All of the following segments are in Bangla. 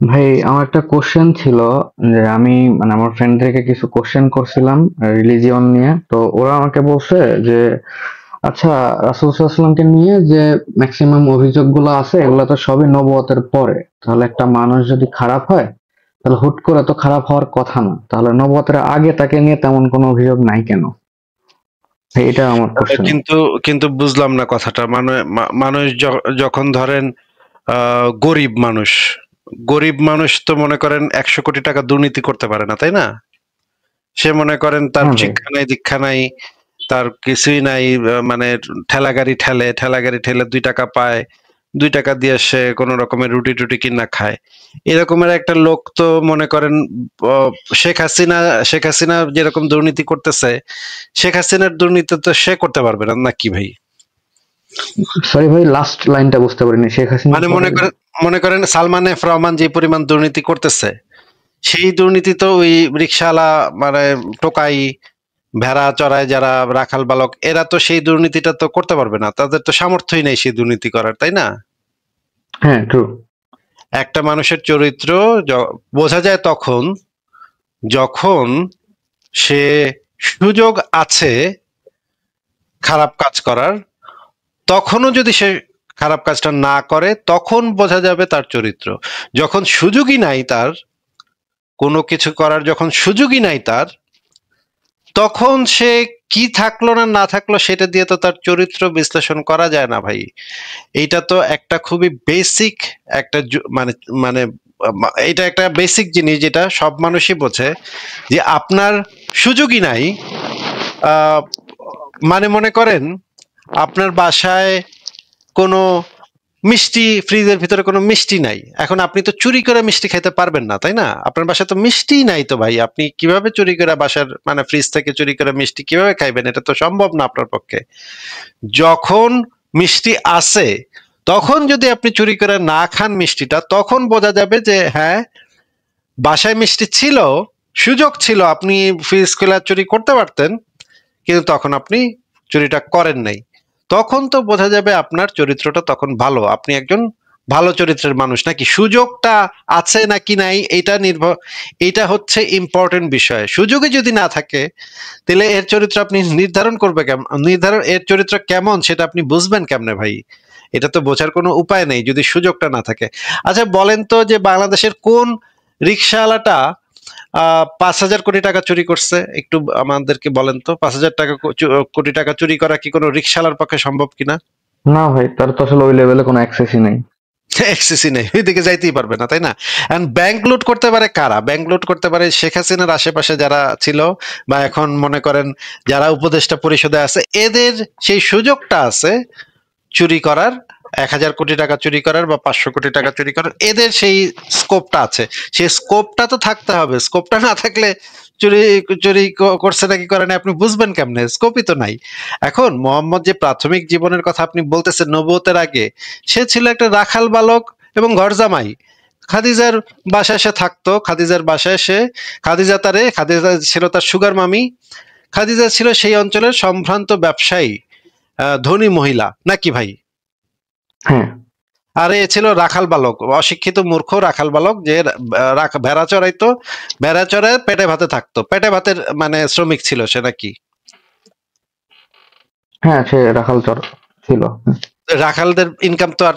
ভাই, আমার একটা কোশ্চেন ছিল যে আমি মানে আমার ফ্রেন্ডদেরকে কিছু কোশ্চেন করছিলাম রিলিজিয়ন নিয়ে। তো ওরা আমাকে বলছে যে আচ্ছা, রাসূল সাল্লাল্লাহু আলাইহি ওয়াসাল্লামকে নিয়ে যে ম্যাক্সিমাম অভিযোগগুলো আছে এগুলো তো সবই নবুয়তের পরে। তাহলে একটা মানুষ যদি খারাপ হয় তাহলে হুট করে তো খারাপ হওয়ার কথা না। তাহলে নবুয়তের আগে তাকে নিয়ে তেমন কোনো অভিযোগ নাই কেন? ভাই, এটা আমার কোশ্চেন। কিন্তু কিন্তু বুঝলাম না কথাটা। মানে মানুষ যখন ধরেন গরিব মানুষ, গরিব মানুষ তো মনে করেন 100 কোটি টাকা দুর্নীতি করতে পারে না, তাই না? সে মনে করেন তার হ্যাঁ ভাই। শিক্ষা নাই, দীক্ষা নাই, তার কিছুই নাই। মানে ঠেলা গাড়ি ঠেলে 2 টাকা পায়, 2 টাকা দিয়ে সে কোনো রকমের রুটি টুটি কিনা খায়। এরকমের একটা লোক তো মনে করেন আহ, শেখ হাসিনা শেখ হাসিনা যেরকম দুর্নীতি করতেছে, শেখ হাসিনার দুর্নীতি তো সে করতে পারবে না, নাকি ভাই? সরি ভাই, লাস্ট লাইনটা বুঝতে পারিনি। শেখ হাসিনার মানে পরে? মনে করেন সালমান এফ রহমান যে পরিমাণ দুর্নীতি করতেছে, সেই দুর্নীতি তো ওই রিক্সাওয়ালা, মানে টোকাই, ভেড়া চড়ায় যারা রাখাল বালক, এরা তো সেই দুর্নীতিটা তো করতে পারবে না, তাদের তো সামর্থ্যই নেই সেই দুর্নীতি করার, তাই না? হ্যাঁ, ট্রু। একটা মানুষের চরিত্র বোঝা যায় তখন যখন সে সুযোগ আছে খারাপ কাজ করার, তখনও যদি সে খারাপ কাজটা না করে তখন বোঝা যাবে তার চরিত্র। যখন সুযোগই নাই তার, কোনো কিছু করার যখন সুযোগই নাই তার, তখন সে কি থাকলো না না থাকলো সেটা দিয়ে তো তার চরিত্র বিশ্লেষণ করা যায় না ভাই। এইটা তো একটা খুবই বেসিক একটা মানে মানে এটা একটা বেসিক জিনিস যেটা সব মানুষই বোঝে, যে আপনার সুযোগই নাই। আহ, মানে মনে করেন আপনার বাসায় কোনো মিষ্টি, ফ্রিজের ভিতরে কোনো মিষ্টি নাই, এখন আপনি তো চুরি করে মিষ্টি খাইতে পারবেন না, তাই না? আপনার বাসায় তো মিষ্টিই নাই, তো ভাই আপনি কিভাবে চুরি করে বাসার মানে ফ্রিজ থেকে চুরি করে মিষ্টি কিভাবে খাইবেন? এটা তো সম্ভব না আপনার পক্ষে। যখন মিষ্টি আছে, তখন যদি আপনি চুরি করে না খান মিষ্টিটা, তখন বোঝা যাবে যে হ্যাঁ, বাসায় মিষ্টি ছিল, সুযোগ ছিল, আপনি ফ্রিজ খুলে চুরি করতে পারতেন, কিন্তু তখন আপনি চুরিটা করেন নাই। তখন তো বোঝা যাবে আপনার চরিত্রটা তখন ভালো, আপনি একজন ভালো চরিত্রের মানুষ। নাকি সুযোগটা আছে নাকি নাই, এটা এটা হচ্ছে ইম্পর্টেন্ট বিষয়। সুযোগই যদি না থাকে, তাহলে এর চরিত্র আপনি নির্ধারণ করবে কেমন, এর চরিত্র কেমন সেটা আপনি বুঝবেন কেমনে ভাই? এটা তো বোঝার কোনো উপায় নেই যদি সুযোগটা না থাকে। আচ্ছা বলেন তো, যে বাংলাদেশের কোন রিক্সাওয়ালাটা 5,000 কোটি টাকা চুরি করছে? একটু আমাদেরকে বলেন তো, 5,000 কোটি টাকা চুরি করা কি কোনো রিক্সাওয়ালার পক্ষে সম্ভব কিনা? না ভাই, তার তো আসলে ওই লেভেলে কোনো অ্যাক্সেসই নেই। এক্সিসই নেই, ওইদিকে যাইতেই পারবে না, তাই না? এন্ড ব্যাংক লুট করতে পারে কারা? ব্যাংক লুট করতে পারে শেখ হাসিনার আশেপাশে যারা ছিল, বা এখন মনে করেন যারা উপদেষ্টা পরিষদে আছে, এদের সেই সুযোগটা আছে চুরি করার। 1,000 কোটি টাকা চুরি করার বা 500 কোটি টাকা চুরি করার, এদের সেই স্কোপটা আছে। সেই স্কোপটা তো থাকতে হবে, স্কোপটা না থাকলে চুরি চুরি করছে নাকি করে না আপনি বুঝবেন কেমনে? স্কোপই তো নাই। এখন মোহাম্মদ যে প্রাথমিক জীবনের কথা আপনি বলতেছেন নবুয়তের আগে, সে ছিল একটা রাখাল বালক এবং ঘরজামাই। খাদিজার বাসায় সে থাকতো, খাদিজার বাসায় সে, খাদিজা ছিল তার সুগার মামি। খাদিজা ছিল সেই অঞ্চলের সম্ভ্রান্ত ব্যবসায়ী, ধনী মহিলা, নাকি ভাই? হ্যাঁ। আর এ ছিল রাখাল বালক, অশিক্ষিত মূর্খ রাখাল বালক, যে ভেড়া চড়াইতো, ভেড়া চড়ায় পেটে ভাতে থাকতো, পেটে ভাতের মানে শ্রমিক ছিল সে, নাকি? হ্যাঁ, সে রাখাল চর ছিল। রাখালদের ইনকাম তো আর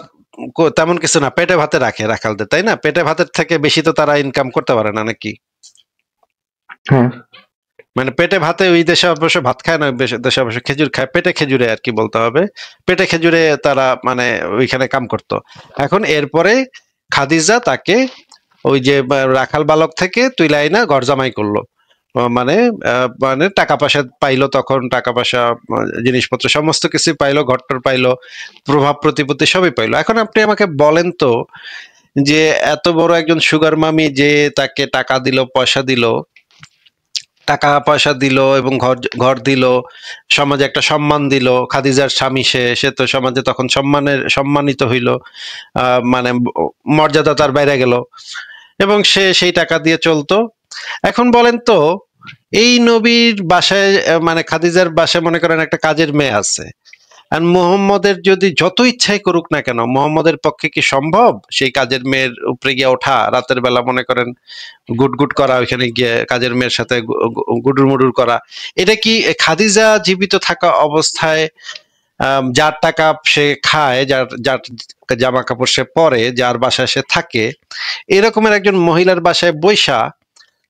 তেমন কিছু না, পেটে ভাতে রাখে রাখালদের, তাই না? পেটে ভাতের থেকে বেশি তো তারা ইনকাম করতে পারে না, নাকি? হ্যাঁ। মানে পেটে ভাতে ওই দেশে অবশ্য ভাত খায় না, ওই দেশে অবশ্য খেজুর খায়, পেটে খেজুরে আর কি বলতে হবে, পেটে খেজুরে তারা মানে ওইখানে কাম করতো। এখন এরপরে খাদিজা তাকে ওই যে রাখাল বালক থেকে তুইলা আইনা ঘর জামাই করলো। মানে মানে টাকা পয়সা পাইলো, তখন টাকা পয়সা, জিনিসপত্র সমস্ত কিছু পাইলো, ঘরটর পাইলো, প্রভাব প্রতিপত্তি সবই পাইলো। এখন আপনি আমাকে বলেন তো, যে এত বড় একজন সুগার মামি যে তাকে টাকা দিল, পয়সা দিল, টাকা পয়সা দিল এবং ঘর ঘর দিল, সমাজে একটা সম্মান দিল, খাদিজার স্বামী, সে সে তো সমাজে তখন সম্মানিত হইল, মানে মর্যাদা তার বাইরে গেল, এবং সে সেই টাকা দিয়ে চলতো। এখন বলেন তো, এই নবীর বাসায় মানে খাদিজার বাসায় মনে করেন একটা কাজের মেয়ে আছে, আর মোহাম্মদের যদি যত ইচ্ছাই করুক না কেন, মোহাম্মদের পক্ষে কি সম্ভব সেই কাজের মেয়ের উপরে গিয়ে ওঠা, রাতের বেলা মনে করেন গুট গুট করা, ওইখানে গিয়ে কাজের মেয়ের সাথে গুডুর মুডুর করা? এটা কি খাদিজা জীবিত থাকা অবস্থায় যার টাকা সে খায়, যার যার জামা কাপড় সে পরে, যার বাসায় সে থাকে, এরকমের একজন মহিলার বাসায় বৈশা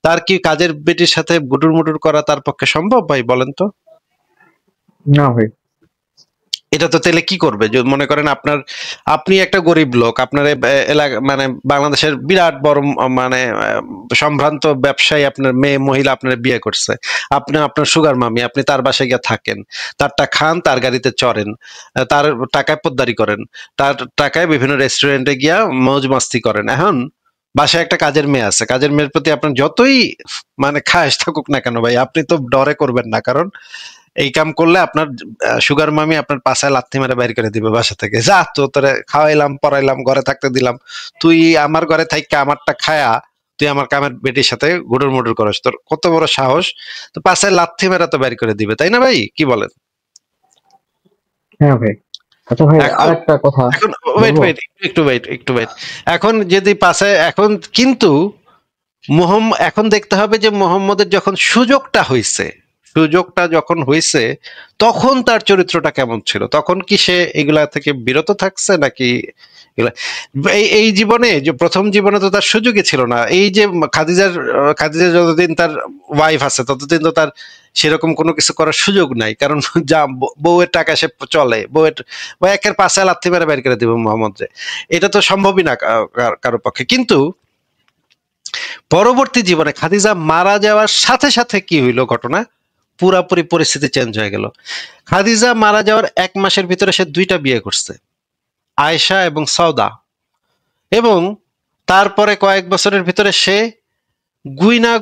তার কি কাজের বেটির সাথে গুডুর মুডুর করা তার পক্ষে সম্ভব ভাই, বলেন তো? না ভাই। এটা তো তাহলে কি করবে? মনে করেন আপনি একটা গরিব লোক, আপনার এলাকা মানে বাংলাদেশের বিরাট বড় মানে সম্ভ্রান্ত ব্যবসায়ী, আপনার মেয়ে মহিলা আপনার বিয়ে করছে, আপনি আপনার সুগার মামি, আপনি তার বাসায় গিয়ে থাকেন, তারটা খান, তার গাড়িতে চড়েন, তার টাকায় পোদ্দারি করেন, তার টাকায় বিভিন্ন রেস্টুরেন্টে গিয়া মৌজ মাস্তি করেন। এখন বাসায় একটা কাজের মেয়ে আছে, কাজের মেয়ের প্রতি আপনার যতই মানে খায়েশ থাকুক না কেন ভাই, আপনি তো ডরে করবেন না, কারণ এই কাম করলে আপনার সুগার মামি আপনার পাশায় লাথি মেরে বাইর করে দিবে বাসা থেকে। যা তো তোরে খাওয়াইলাম পড়াইলাম ঘরে থাকতে দিলাম, তুই আমার ঘরে থাইকা আমারটা খায়া তুই আমার কামের বেটির সাথে গুডুর মুডুর করস, তোর কত বড় সাহস! তো পাশায় লাথি মেরে তো বাইর করে দিবে, তাই না ভাই, কি বলেন? হ্যাঁ ভাই। আচ্ছা ভাই, এখন আরেকটা কথা এখন ওয়েট বলবো। ওয়েট একটু ওয়েট। এখন যদি পাশে এখন কিন্তু এখন দেখতে হবে যে মোহাম্মদের যখন সুযোগটা যখন হয়েছে, তখন তার চরিত্রটা কেমন ছিল? তখন কি সে এগুলা থেকে বিরত থাকছে নাকি এগুলা এই জীবনে, যে প্রথম জীবনে তো তার সুযোগই ছিল না। এই যে খাদিজা যতদিন তার ওয়াইফ আছে ততদিন তো তার সেরকম কোনো কিছু করার সুযোগ নাই, কারণ যা বউয়ের টাকা সে চলে, একের পাশে লাথি মেরে বের করে দিবে মোহাম্মদ রে। এটা তো সম্ভবই না কারো পক্ষে। কিন্তু পরবর্তী জীবনে খাদিজা মারা যাওয়ার সাথে সাথে কি হইলো ঘটনা, পুরাপুরি পরিস্থিতি চেঞ্জ হয়ে গেল। খাদিজা মারা যাওয়ার 1 মাসের ভিতরে সে 2টা বিয়ে করছে, আয়েশা এবং সওদা। এবং তারপরে কয়েক বছরের ভিতরে সে গুইনা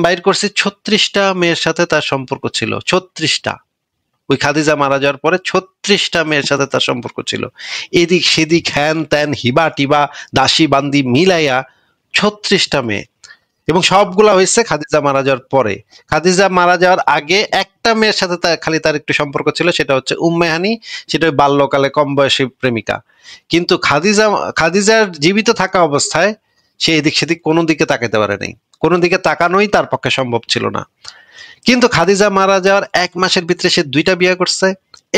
বাইর করছি 36টা মেয়ের সাথে তার সম্পর্ক ছিল। 36টা। ওই খাদিজা মারা যাওয়ার পরে 36টা মেয়ের সাথে তার সম্পর্ক ছিল। এদিক সেদিক হ্যান ত্যান হিবা টিবা দাসী বান্দি মিলাইয়া 36টা মেয়ে। এবং সবগুলা হয়েছে খাদিজা মারা যাওয়ার পরে। খাদিজা মারা যাওয়ার আগে একটা মেয়ের সাথে তার একটু সম্পর্ক ছিল, সেটা হচ্ছে উম্মে হানি, সেটা ওই বাল্যকালে কম বয়সী প্রেমিকা। কিন্তু খাদিজার জীবিত থাকা অবস্থায় সে এদিক সেদিক কোনো দিকে তাকাতে পারে নাই, কোনো দিকে তাকানোই তার পক্ষে সম্ভব ছিল না। কিন্তু খাদিজা মারা যাওয়ার 1 মাসের ভিতরে সে 2টা বিয়ে করছে,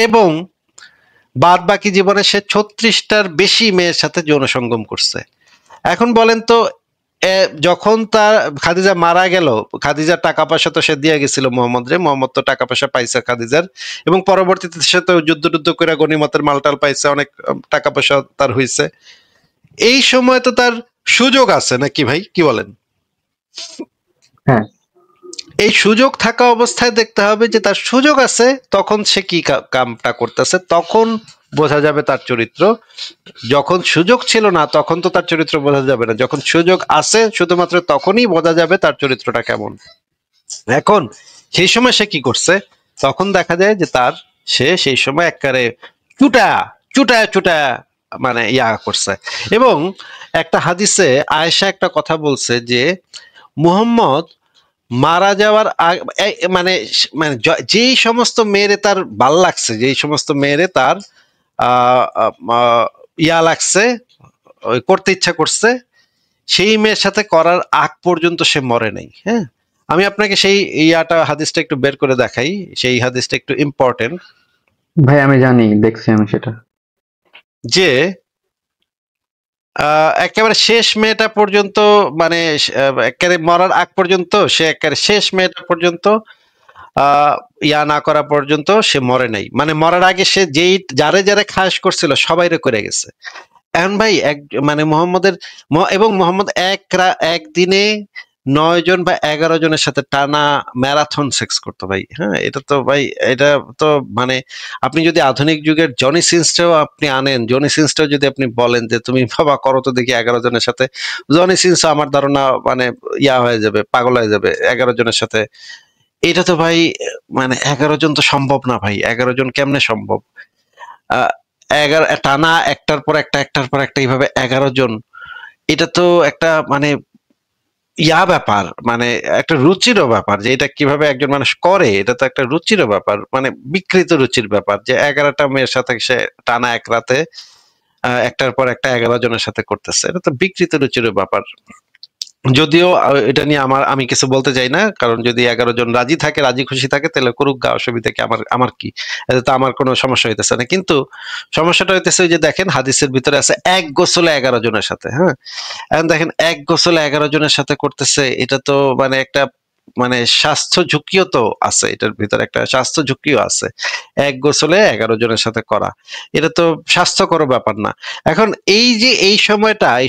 এবং বাদ বাকি জীবনে সে 36টার বেশি মেয়ের সাথে যৌন সঙ্গম করছে। এখন বলেন তো, যখন তার খাদিজা মারা গেল, খাদিজার টাকা পয়সা তো সে দিয়ে গেছিল মোহাম্মদ রে, মোহাম্মদ তো টাকা পয়সা পাইছে খাদিজার, এবং পরবর্তীতে সে তো যুদ্ধ করে গনিমতের মালটাল পাইছে, অনেক টাকা পয়সা তার হইছে। এই সময় তো তার সুযোগ আছে নাকি ভাই, কি বলেন? হ্যাঁ। এই সুযোগ থাকা অবস্থায় দেখতে হবে যে তার সুযোগ আছে, তখন সে কি কামটা করতেছে, তখন বোঝা যাবে তার চরিত্র। যখন সুযোগ ছিল না তখন তো তার চরিত্র বোঝা যাবে না, যখন সুযোগ আছে শুধুমাত্র তখনই বোঝা যাবে তার চরিত্রটা কেমন। এখন সেই সময় সে কি করছে, তখন দেখা যায় যে সে সেই সময় একবারে চুটা চুটা চুটা মানে ইয়া করছে। এবং একটা হাদিসে আয়েশা একটা কথা বলছে যে মুহাম্মদ মারা যাওয়ার মানে মানে যেই সমস্ত মেয়েরে তার ভাল লাগছে, যেই সমস্ত মেয়েরে তার ইয়া লাগছে, করতে ইচ্ছা করছে, সেই মেয়ের সাথে করার আগ পর্যন্ত সে মরে নাই। হ্যাঁ, আমি আপনাকে সেই হাদিসটা একটু বের করে দেখাই, সেই হাদিসটা একটু ইম্পর্টেন্ট। ভাই আমি জানি, দেখছি আমি সেটা। যে একেবারে শেষ মেয়েটা পর্যন্ত, মানে একেবারে মরার আগ পর্যন্ত সে একেবারে শেষ মেয়েটা পর্যন্ত ইয়া না করা পর্যন্ত সে মরে নাই। মানে মরার আগে সে যারে খাস করছিল সবাইরে করে গেছে। এখন ভাই মানে মোহাম্মদ একদিনে 9 জন বা 11 জনের সাথে টানা ম্যারাথন সেক্স করতো ভাই। হ্যাঁ, এটা তো ভাই, এটা তো মানে আপনি যদি আধুনিক যুগের জনি সিন্সটাও আপনি আনেন, জনি সিন্সটাও যদি আপনি বলেন যে তুমি বাবা করো তো দেখি 11 জনের সাথে, জনি সিন্স আমার ধারণা মানে ইয়া হয়ে যাবে, পাগল হয়ে যাবে 11 জনের সাথে। এটা তো ভাই মানে 11 জন তো সম্ভব না ভাই, 11 জন কেমনে সম্ভব? 11 টানা একটার পর একটা এইভাবে 11 জন, এটা তো একটা মানে ব্যাপার, মানে একটা রুচিরও ব্যাপার যে এটা কিভাবে একজন মানুষ করে, এটা তো একটা রুচিরও ব্যাপার, মানে বিকৃত রুচির ব্যাপার যে 11টা মেয়ের সাথে সে টানা এক রাতে একটার পর একটা 11 জনের সাথে করতেছে, এটা তো বিকৃত রুচিরও ব্যাপার। যদিও এটা নিয়ে আমি কিছু বলতে চাই না, কারণ যদি 11 জন রাজি থাকে, রাজি খুশি থাকে, তাহলে করুক গা, অসুবিধা কি, আমার আমার কি, এতে তো আমার কোনো সমস্যা হইতেছে না। কিন্তু সমস্যাটা হইতেছে ওই যে দেখেন হাদিসের ভিতরে আছে এক গোসলে 11 জনের সাথে, হ্যাঁ, এখন দেখেন এক গোসলে 11 জনের সাথে করতেছে, এটা তো মানে একটা মানে স্বাস্থ্য ঝুঁকিও তো আছে, এটার ভিতরে একটা স্বাস্থ্য ঝুঁকিও আছে। এক গোসলে 11 জনের সাথে করা, এটা তো স্বাস্থ্যকর ব্যাপার না। এখন এই যে এই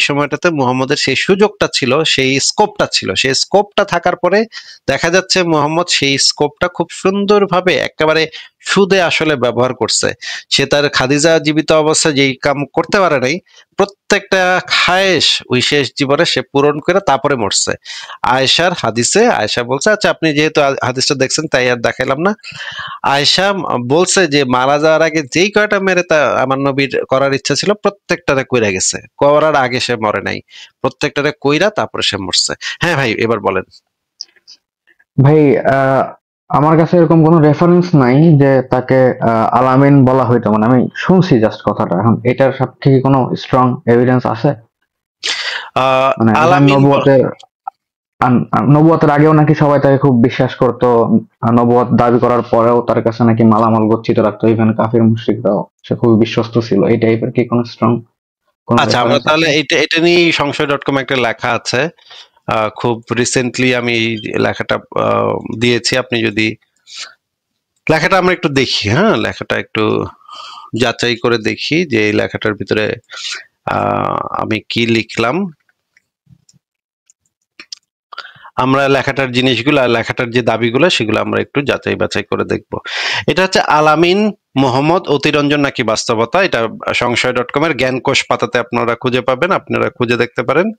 সময়টাতে মুহাম্মদের সেই সুযোগটা ছিল, সেই স্কোপটা ছিল, সেই স্কোপটা থাকার পরে দেখা যাচ্ছে মুহাম্মদ সেই স্কোপটা খুব সুন্দরভাবে একেবারে সুদে আসলে ব্যবহার করছে। সে তার খাদিজা জীবিত অবস্থায় যেই কাম করতে পারে নাই, প্রত্যেকটা খায়েশ ওই শেষ জীবনে সে পূরণ করে তারপরে মরছে। আয়েশার হাদিসে আয়েশা বলছে, আচ্ছা আপনি যেহেতু হাদিসটা দেখছেন তাই আর দেখাইলাম না। আয়েশা বলছে যে মারা যাওয়ার আগে যেই কয়টা মেরে তা আমার নবীর করার ইচ্ছা ছিল প্রত্যেকটারে কইরা গেছে, করার আগে সে মরে নাই, প্রত্যেকটারে কইরা তারপরে সে মরছে। হ্যাঁ ভাই, এবার বলেন। ভাই, আহ, আমার কাছে এরকম কোনো রেফারেন্স নাই যে তাকে আলামিন বলা হইতো, মানে আমি শুনছি জাস্ট কথাটা। এখন এটার সাথে কি কোনো স্ট্রং এভিডেন্স আছে? মানে ইভেন আলামিন নবুয়তের আগেও নাকি সবাই তাকে খুব বিশ্বাস করতো, নবুয়ত দাবি করার পরেও তার কাছে নাকি মালামাল গচ্ছিত রাখতো, ইভেন কাফির মুশরিকরাও, সে খুবই বিশ্বস্ত ছিল। এই টাইপের কি কোনো স্ট্রং কোনো আচ্ছা, আমরা রেফারেন্স তাহলে আছে? এটা এটা নিয়ে সংশয়.com একটা লেখা আছে, খুব রিসেন্টলি আমি এই লেখাটা দিয়েছি। আপনি যদি লেখাটা আমরা একটু দেখি, হ্যাঁ, লেখাটা একটু যাচাই করে দেখি যে এই লেখাটার ভিতরে আমি কি লিখলাম। আমরা লেখাটার জিনিসগুলো, লেখাটার যে দাবিগুলো সেগুলো আমরা একটু যাচাই বাছাই করে দেখব। এটা হচ্ছে আলামিন মোহাম্মদ অতিরঞ্জন নাকি বাস্তবতা, এটা সংশয়.com এর জ্ঞানকোষ পাতাতে আপনারা খুঁজে পাবেন, আপনারা খুঁজে দেখতে পারেন।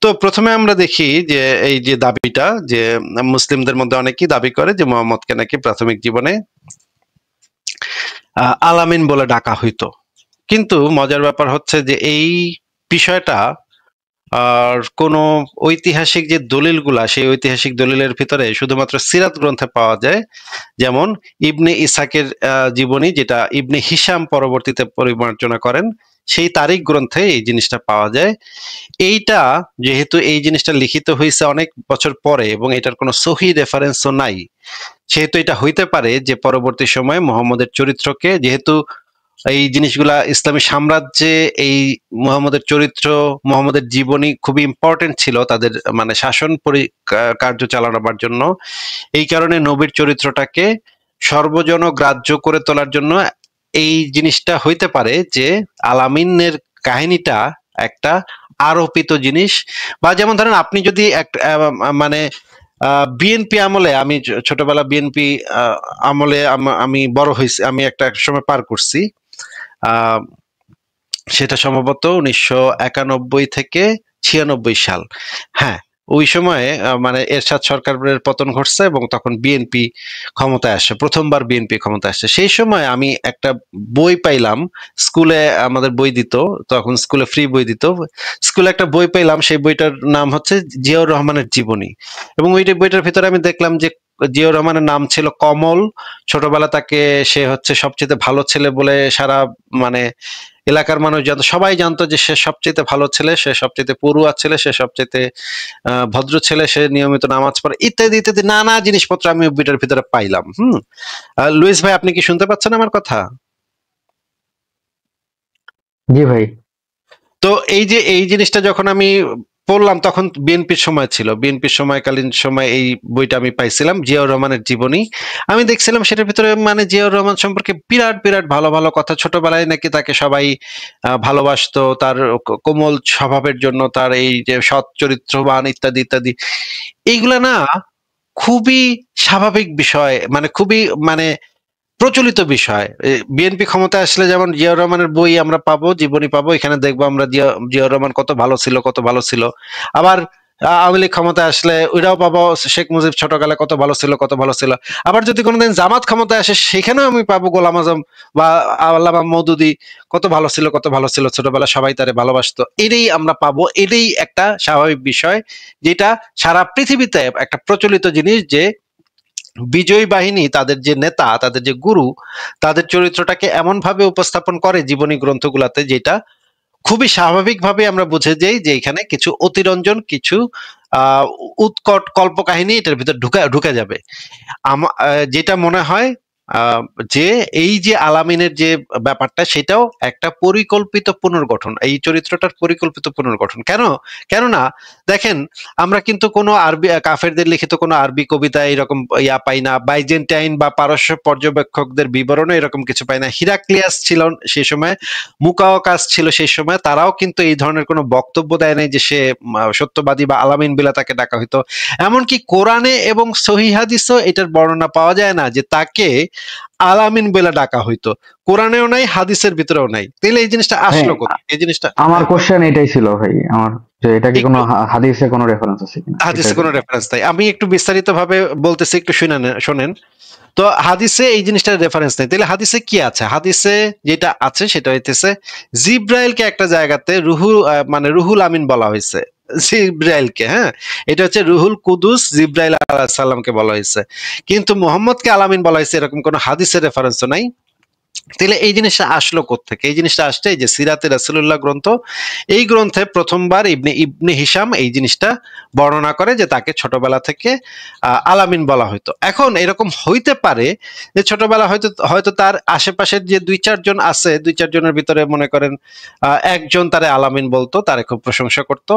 তো প্রথমে আমরা দেখি যে এই যে দাবিটা, যে মুসলিমদের মধ্যে অনেকেই দাবি করে যে মোহাম্মদকে নাকি প্রাথমিক জীবনে আলামিন বলে ডাকা হইতো। কিন্তু মজার ব্যাপার হচ্ছে যে এই বিষয়টা আর কোন ঐতিহাসিক যে দলিলগুলা, সেই ঐতিহাসিক দলিলের ভিতরে শুধুমাত্র সিরাত গ্রন্থে পাওয়া যায়। যেমন ইবনে ইসাকের জীবনী, যেটা ইবনে হিশাম পরবর্তীতে পরিমার্জনা করেন, সেই তারিখ গ্রন্থে এই জিনিসটা পাওয়া যায়। এইটা যেহেতু এই জিনিসটা লিখিত হয়েছে অনেক বছর পরে এবং এটার কোনো সহি রেফারেন্সও নাই, সেহেতু এটা হইতে পারে যে পরবর্তী সময়ে মোহাম্মদের চরিত্রকে, যেহেতু এই জিনিসগুলা ইসলামী সাম্রাজ্যে এই মুহাম্মদের চরিত্র, মুহাম্মদের জীবনী খুবই ইম্পর্টেন্ট ছিল তাদের মানে শাসন কার্য চালানোর জন্য, এই কারণে নবীর চরিত্রটাকে সর্বজন গ্রাহ্য করে তোলার জন্য এই জিনিসটা হইতে পারে যে আলামিনের কাহিনীটা একটা আরোপিত জিনিস। বা যেমন ধরেন আপনি যদি মানে বিএনপি আমলে, আমি ছোটবেলা বিএনপি আমলে আমি বড় হয়েছি, আমি একটা সময় পার করছি, আহ, সেটা সম্ভবত 1991 থেকে 96 সাল। হ্যাঁ, ওই সময়ে মানে এরশাদ সরকারের পতন ঘটছে এবং তখন বিএনপি ক্ষমতায় আসে, প্রথমবার বিএনপি ক্ষমতায় আসছে। সেই সময় আমি একটা বই পাইলাম, স্কুলে আমাদের বই দিত, তখন স্কুলে ফ্রি বই দিত, স্কুলে একটা বই পাইলাম, সেই বইটার নাম হচ্ছে জিয়াউর রহমানের জীবনী। এবং ওই বইটার ভিতরে আমি দেখলাম যে জিয়াউর রহমানের নাম ছিল কমল। ছোটবেলা তাকে সে হচ্ছে সবচেয়ে ভালো ছেলে বলে সারা মানে এলাকার মানুষ জানতো, সবাই জানতো যে সে সবচেয়ে ভালো ছেলে, সে সবচেয়ে পড়ুয়া ছেলে, সে সবচেয়ে ভদ্র ছেলে, সে নিয়মিত নামাজ পড়ে, ইত্যাদি ইত্যাদি নানা জিনিসপত্র আমি বইটার ভিতরে পাইলাম। লুইস ভাই, আপনি কি শুনতে পাচ্ছেন আমার কথা? জি ভাই। তো এই যে এই জিনিসটা যখন আমি পড়লাম তখন বিএনপির সময় ছিল, বিএনপির সময়কালীন সময় এই বইটা আমি পাইছিলাম, জিয়াউর রহমানের জীবনী। আমি দেখছিলাম সেটার ভিতরে মানে জিয়াউর রহমান সম্পর্কে বিরাট বিরাট ভালো ভালো কথা, ছোটবেলায় নাকি তাকে সবাই ভালোবাসতো তার কোমল স্বভাবের জন্য, তার এই যে সৎ চরিত্রবান ইত্যাদি ইত্যাদি। এইগুলা না খুবই স্বাভাবিক বিষয়, মানে খুবই মানে প্রচলিত বিষয়। বিএনপি ক্ষমতায় আসলে যেমন জিয়াউর রহমানের বই আমরা পাবো, জীবনী পাবো, এখানে দেখবো আমরা জিয়াউর রহমান কত ভালো ছিল, কত ভালো ছিল। আবার আওয়ামী লীগ ক্ষমতায় আসলে ওইটাও পাবো শেখ মুজিব ছোটকালে কত ভালো ছিল কত ভালো ছিল। আবার যদি কোনোদিন জামাত ক্ষমতায় আসে সেখানেও আমি পাবো গোলাম আজম বা আল্লামা মওদুদি কত ভালো ছিল কত ভালো ছিল, ছোটবেলা সবাই তারে ভালোবাসতো। এটাই আমরা পাবো, এটাই একটা স্বাভাবিক বিষয়, যেটা সারা পৃথিবীতে একটা প্রচলিত জিনিস, যে বিজয়ী বাহিনী তাদের যে নেতা, তাদের যে গুরু, তাদের চরিত্রটাকে এমন ভাবে উপস্থাপন করে জীবনী গ্রন্থগুলাতে, যেটা খুবই স্বাভাবিকভাবে আমরা বুঝে যাই যে এখানে কিছু অতিরঞ্জন, কিছু আহ উৎকট কল্পকাহিনী এটার ভিতর ঢুকে ঢুকে যাবে। যেটা মনে হয় আহ, যে এই যে আলামিনের যে ব্যাপারটা, সেটাও একটা পরিকল্পিত পুনর্গঠন, এই চরিত্রটার পরিকল্পিত পুনর্গঠন। কেননা দেখেন, আমরা কিন্তু কোনো আরবি কাফেরদের লিখিত কোনো আরবি কবিতা এরকম ইয়া পাই না, বাইজেন্টাইন বা পারস্য পর্যবেক্ষকদের বিবরণে এরকম কিছু পাই না। হিরাক্লিয়াস ছিল সেই সময়, মুকাওকাস ছিল সেই সময়, তারাও কিন্তু এই ধরনের কোনো বক্তব্য দেয় নাই যে সে সত্যবাদী বা আলামিন বিলা তাকে ডাকা হইতো। এমনকি কোরআনে এবং সহিহ হাদিসেও এটার বর্ণনা পাওয়া যায় না যে তাকে আলামিন বলে ডাকা হইতো। কোরআনেও নাই, হাদিসের ভিতরেও নাই। তাহলে এই জিনিসটা ভাই আসলো কোথায়? এই জিনিসটা আমার কোশ্চেন এটাই ছিল ভাই, আমার যে এটা কি কোনো একটু হাদিসে কোনো রেফারেন্স আছে কিনা হাদিসে এটাই কোনো রেফারেন্স নাই, আমি একটু বিস্তারিত ভাবে বলতেছি, একটু শোনেন। তো হাদিসে এই জিনিসটার রেফারেন্স নেই। তাহলে হাদিসে কি আছে? হাদিসে যেটা আছে সেটা হইতেছে জিব্রাইলকে একটা জায়গাতে মানে রুহুল আমিন বলা হয়েছে। জিব্রাইলকে, হ্যাঁ, এটা হচ্ছে রুহুল কুদুস জিব্রাইল আলাইহিস সালামকে বলা হয়েছে, কিন্তু মুহাম্মদকে আলামিন বলা হয়েছে, এরকম কোনো হাদিসের রেফারেন্সও নাই। তাহলে এই জিনিসটা আসলো কোত্থেকে? এই জিনিসটা আসছে এই যে সিরাতে রাসূলুল্লাহ গ্রন্থ, এই গ্রন্থে প্রথমবার ইবনে হিশাম এই জিনিসটা বর্ণনা করে যে তাকে ছোটবেলা থেকে আলামিন বলা হইতো। এখন এরকম হইতে পারে যে ছোটবেলা হয়তো হয়তো তার আশেপাশের যে দুই চারজন আছে, দুই চারজনের ভিতরে মনে করেন একজন তারে আলামিন বলতো, তারে খুব প্রশংসা করতো।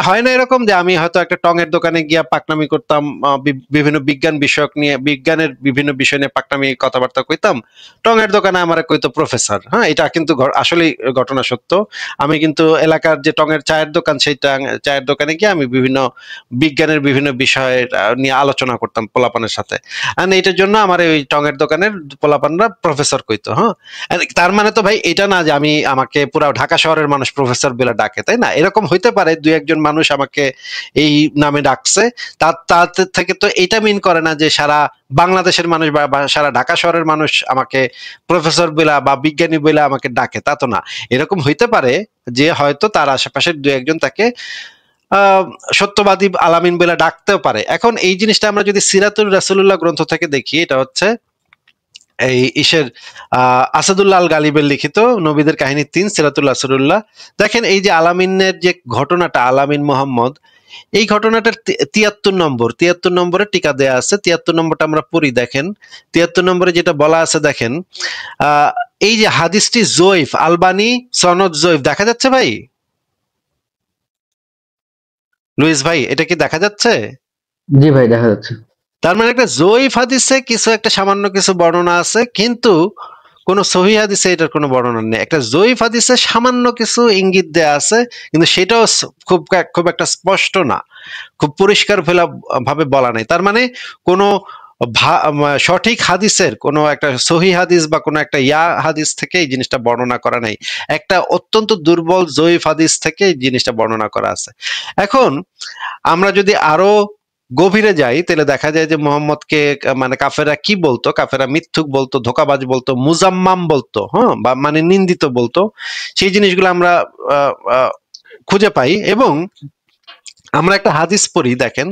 হয় না এরকম যে আমি হয়তো একটা টঙের দোকানে গিয়া পাকনামি করতাম, বিভিন্ন বিজ্ঞান বিষয়ক নিয়ে, বিজ্ঞানের বিভিন্ন বিষয় নিয়ে পাকনামি কথাবার্তা কইতাম, টঙের দোকানে আমার কইতো প্রফেসর। হ্যাঁ, এটা কিন্তু আসলে ঘটনা সত্য। আমি কিন্তু এলাকার যে টঙের চায়ের দোকান, সেই চায়ের দোকানে গিয়ে আমি বিভিন্ন বিজ্ঞানের বিভিন্ন বিষয় নিয়ে আলোচনা করতাম পোলাপানের সাথে। আর এটার জন্য আমার ওই টঙের দোকানের পোলাপানরা প্রফেসর কইতো। হ্যাঁ, তার মানে তো ভাই এটা না যে আমাকে পুরা ঢাকা শহরের মানুষ প্রফেসর বলে ডাকে, তাই না? এরকম হইতে পারে দুই একজন মানুষ আমাকে এই নামে ডাকছে, তার থেকে তো এটা মিন করে না যে সারা বাংলাদেশের মানুষ বা সারা ঢাকা শহরের মানুষ আমাকে প্রফেসর বইলা বা বিজ্ঞানী বইলা আমাকে ডাকে, তা তো না। এরকম হইতে পারে যে হয়তো তার আশেপাশের দু একজন তাকে আহ সত্যবাদী আলামিন বলে ডাকতেও পারে। এখন এই জিনিসটা আমরা যদি সিরাতুল রাসূলুল্লাহ গ্রন্থ থেকে দেখি, এটা হচ্ছে এই ইসের আসাদুল্লাহ আল গালিবের লিখিত নবীদের কাহিনী ৩ সিরাতুল রাসূলুল্লাহ। দেখেন এই যে আলামিনের যে ঘটনাটা, আলামিন মোহাম্মদ, এই ঘটনাটার ৭৩ নম্বরে টিকা দেয়া আছে। ৭৩ নম্বরটা আমরা পড়ি, দেখেন ৭৩ নম্বরে যেটা বলা আছে, দেখেন আহ এই যে হাদিসটি জয়ীফ, আলবানী সনদ জয়ীফ, দেখা যাচ্ছে ভাই? লুইস ভাই, এটা কি দেখা যাচ্ছে? জি ভাই দেখা যাচ্ছে। তার মানে একটা জয়ীফ হাদিসে কিছু একটা সামান্য কিছু বর্ণনা আছে, কিন্তু কোন সহিহ হাদিসে এটার কোনো বর্ণনা নেই। একটা জয়ীফ হাদিসে সামান্য কিছু ইঙ্গিত দেয়া আছে, কিন্তু সেটাও খুব খুব একটা স্পষ্ট না, খুব পরিষ্কার ভাবে বলা নাই। তার মানে কোনো সঠিক হাদিসের কোনো একটা সহিহ হাদিস বা কোনো একটা হাদিস থেকে এই জিনিসটা বর্ণনা করা নাই, একটা অত্যন্ত দুর্বল জয়ীফ হাদিস থেকে এই জিনিসটা বর্ণনা করা আছে। এখন আমরা যদি আরো গভীরে যাই, তাহলে দেখা যায় যে মোহাম্মদকে মানে কাফেরা কি বলতো? কাফেরা মিথ্যুক বলতো, ধোকাবাজ বলতো, মুজাম্মাম বলতো, হ্যাঁ, বা মানে নিন্দিত বলতো। সেই জিনিসগুলো আমরা খুঁজে পাই। এবং আমরা একটা হাদিস পড়ি, দেখেন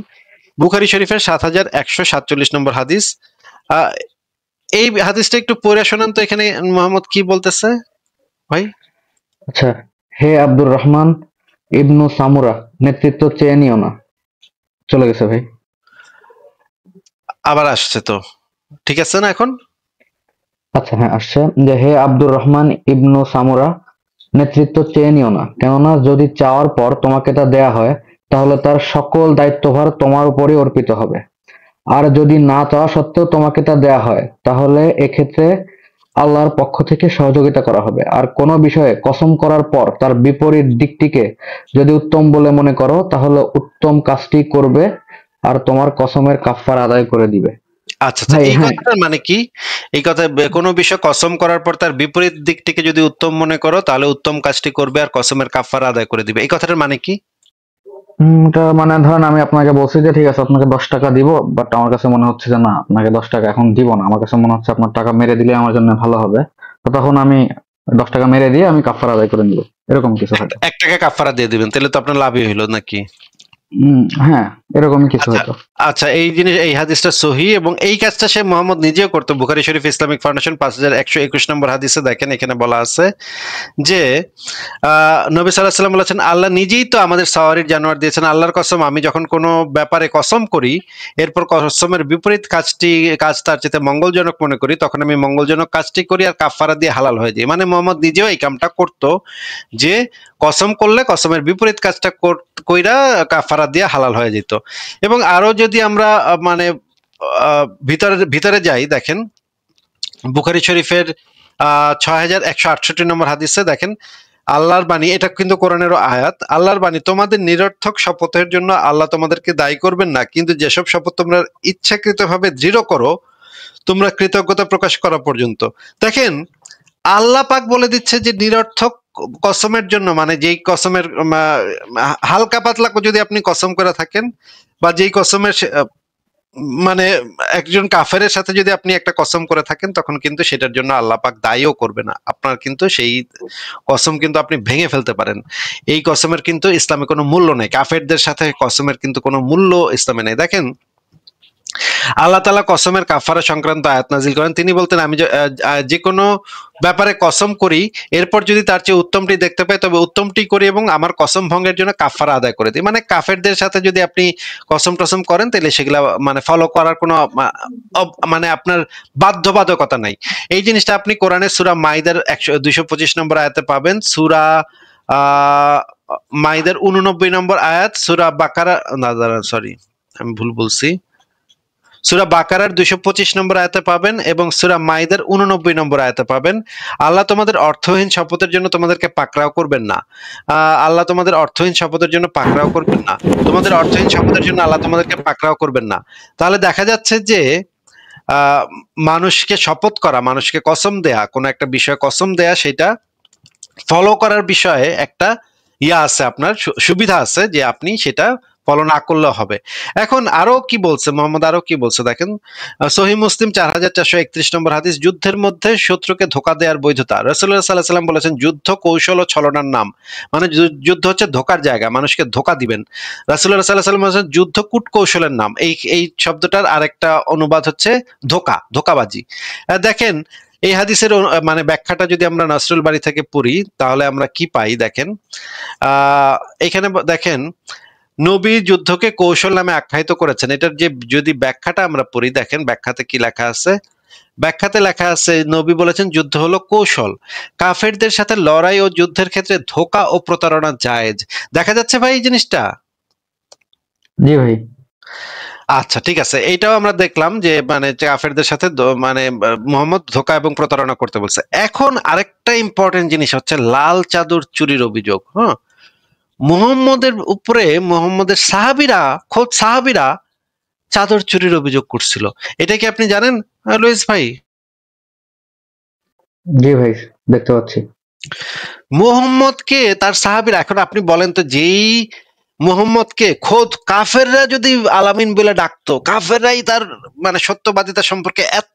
বুখারী শরীফের ৭১৪৭ নম্বর হাদিস। আহ এই হাদিসটা একটু পড়ে শোনান তো, এখানে মোহাম্মদ কি বলতেছে ভাই? আচ্ছা, হে আব্দুর রহমান ইবনু সামুরা, নেতৃত্ব চেয়ে নিও না। চলে গেছে ভাই। আবার আসছে তো, ঠিক আছে না এখন? আচ্ছা হ্যাঁ আসছে, যে হে আব্দুর রহমান ইবনু সামুরা, নেতৃত্ব চেয়ে নিও না, কেননা যদি চাওয়ার পর তোমাকে তা দেয়া হয় তাহলে তার সকল দায়িত্বভার তোমার উপরই অর্পিত হবে। আর যদি না চাওয়া সত্ত্বেও তোমাকে তা দেয়া হয় তাহলে এক্ষেত্রে আল্লাহর পক্ষ থেকে সহযোগিতা করা হবে। আর কোনো বিষয়ে কসম করার পর তার বিপরীত দিকটিকে যদি উত্তম বলে মনে করো তাহলে উত্তম কাজটি করবে আর তোমার কসমের কাফফারা আদায় করে দিবে। আচ্ছা আচ্ছা, ভাই এই হ্যাঁ, কথাটার মানে কি? এই কথা কোনো বিষয় কসম করার পর তার বিপরীত দিকটিকে যদি উত্তম মনে করো তাহলে উত্তম কাজটি করবে আর কসমের কাফারা আদায় করে দিবে, এই কথাটার মানে কি? এটা মানে ধরেন আমি আপনাকে বলছি যে ঠিক আছে আপনাকে 10 টাকা দিব, বাট আমার কাছে মনে হচ্ছে যে না, আপনাকে 10 টাকা এখন দিব না, আমার কাছে মনে হচ্ছে আপনার টাকা মেরে দিলে আমার জন্য ভালো হবে। তো তখন আমি 10 টাকা মেরে দিয়ে আমি কাফারা আদায় করে নিব, এরকম কিছু হয়তো। 1 টাকা কাফারা দিয়ে দিবেন, তাহলে তো আপনার লাভই হইলো নাকি? হ্যাঁ, এরকমই কিছু আচ্ছা, হয়তো। আচ্ছা, এই হাদিসটা সহি, এবং এই কাজটা সে মোহাম্মদ নিজেও করতো। বুখারী শরীফ ইসলামিক ফাউন্ডেশন 5121 নম্বর হাদিসে দেখেন, এখানে বলা আছে যে নবী সাল্লাল্লাহু আলাইহি ওয়াসাল্লাম বলেছেন, আল্লাহ নিজেই তো আমাদের সওয়ারির জানোয়ার দিয়েছেন। আল্লাহর কসম, আমি যখন কোনো ব্যাপারে কসম করি, এরপর কসমের বিপরীত কাজ তার চেয়ে মঙ্গলজনক মনে করি, তখন আমি মঙ্গলজনক কাজটি করি আর কাফারা দিয়ে হালাল হয়ে যাই। মানে মোহাম্মদ নিজেও এই কামটা করতো, যে কসম করলে কসমের বিপরীত কাজটা কইরা কাফারা দিয়ে হালাল হয়ে যেত। এবং আরো যদি আমরা মানে ভিতরে ভিতরে যাই, দেখেন বুখারী শরীফের 6168 নম্বর হাদিসে দেখেন আল্লাহর বাণী, এটা কিন্তু কোরআনেরও আয়াত। আল্লাহর বাণী, তোমাদের নিরর্থক শপথের জন্য আল্লাহ তোমাদেরকে দায়ী করবেন না, কিন্তু যেসব শপথ তোমরা ইচ্ছাকৃতভাবে দৃঢ় করো তোমরা কৃতজ্ঞতা প্রকাশ করা পর্যন্ত। দেখেন আল্লাহ পাক বলে দিচ্ছে যে নিরর্থক কসমের জন্য, মানে যেই কসমের হালকা পাতলা যদি আপনি কসম করে থাকেন, বা যেই কসমের মানে একজন কাফেরের সাথে যদি আপনি একটা কসম করে থাকেন, তখন কিন্তু সেটার জন্য আল্লাহ পাক দায়ীও করবে না। আপনার কিন্তু সেই কসম কিন্তু আপনি ভেঙে ফেলতে পারেন। এই কসমের কিন্তু ইসলামে কোনো মূল্য নেই। কাফেরদের সাথে কসমের কিন্তু কোনো মূল্য ইসলামে নেই। দেখেন আল্লাহ তাআলা কসমের কাফারা সংক্রান্ত আয়াত নাজিল করেন। তিনি বলতেন, আমি যে কোনো ব্যাপারে কসম করি, এরপর যদি তার চেয়ে উত্তমটি দেখতে পাই তবে উত্তমটি করি এবং আমার কসম ভঙ্গের জন্য কাফারা আদায় করে দিই। মানে কাফেরদের সাথে যদি আপনি কসম টসম করেন, তাহলে সেগুলা মানে ফলো করার কোনো মানে আপনার বাধ্যবাধকতা নাই। এই জিনিসটা আপনি কোরআনের সূরা মাইদার 225 নম্বর আয়াতে পাবেন, সূরা মাইদার 89 নম্বর আয়াত, সূরা বাকারা, না সরি আমি ভুল বলছি, সূরা বাকারার 225 নম্বর আয়াতে পাবেন এবং সূরা মাইদার 89 নম্বর আয়াতে পাবেন। আল্লাহ তোমাদের অর্থহীন শপথের জন্য তোমাদেরকে পাকড়াও করবেন না। আল্লাহ তোমাদের অর্থহীন শপথের জন্য পাকড়াও করবেন না। তোমাদের অর্থহীন শপথের জন্য আল্লাহ তোমাদেরকে পাকড়াও করবেন না। তাহলে দেখা যাচ্ছে যে মানুষকে শপথ করা, মানুষকে কসম দেয়া, কোনো একটা বিষয়ে কসম দেয়া, সেটা ফলো করার বিষয়ে একটা আছে, আপনার সুবিধা আছে যে আপনি সেটা ফলো না করলেও হবে। এখন আরো কি বলছে মোহাম্মদ, আরো কি বলছে দেখেন, সহিহ মুসলিম 4431 নম্বর হাদিস, যুদ্ধের মধ্যে শত্রুকে ধোকা দেওয়ার বৈধতা। রাসূলুল্লাহ সাল্লাল্লাহু আলাইহি ওয়াসাল্লাম বলেছেন, যুদ্ধ কৌশল ও ছলনার নাম, মানে যুদ্ধ হচ্ছে ধোকার জায়গা, মানুষকে ধোকা দিবেন। রাসূলুল্লাহ সাল্লাল্লাহু আলাইহি ওয়াসাল্লাম বলেছেন, যুদ্ধ কূট কৌশলের নাম। এই শব্দটার আরেকটা অনুবাদ হচ্ছে ধোকাবাজি। দেখেন এই হাদিসের মানে ব্যাখ্যাটা যদি আমরা নাসরুল বাড়ি থেকে পড়ি, তাহলে আমরা কি পাই দেখেন, এখানে দেখেন নবী যুদ্ধকে কৌশল নামে আখ্যায়িত করেছেন। এটার যে যদি ব্যাখ্যাটা আমরা পড়ি, দেখেন ব্যাখ্যাতে কি লেখা আছে। ব্যাখ্যাতে লেখা আছে, নবী বলেছেন যুদ্ধ হলো কৌশল, কাফেরদের সাথে লড়াই ও যুদ্ধের ক্ষেত্রে ধোঁকা ও প্রতারণা জায়েজ। দেখা যাচ্ছে ভাই এই জিনিসটা? জি ভাই। আচ্ছা ঠিক আছে, এইটাও আমরা দেখলাম যে মানে কাফেরদের সাথে মানে মুহাম্মদ ধোঁকা এবং প্রতারণা করতে বলছে। এখন আরেকটা ইম্পর্টেন্ট জিনিস হচ্ছে লাল চাদর চুরির অভিযোগ। হ্যাঁ, মুহাম্মদের উপরে মুহাম্মদের খোদ সাহাবীরা চাদর চুরির অভিযোগ করছিল। এটা কি আপনি জানেন লুইস ভাই? জি ভাই, দেখতে পাচ্ছি। মুহাম্মদকে তার সাহাবীরা, এখন আপনি বলেন তো, যেই মুহাম্মদকে খোদ কাফেররা যদি আলামিন বলে ডাকতো, কাফেররাই তার মানে সত্যবাদিতা সম্পর্কে এত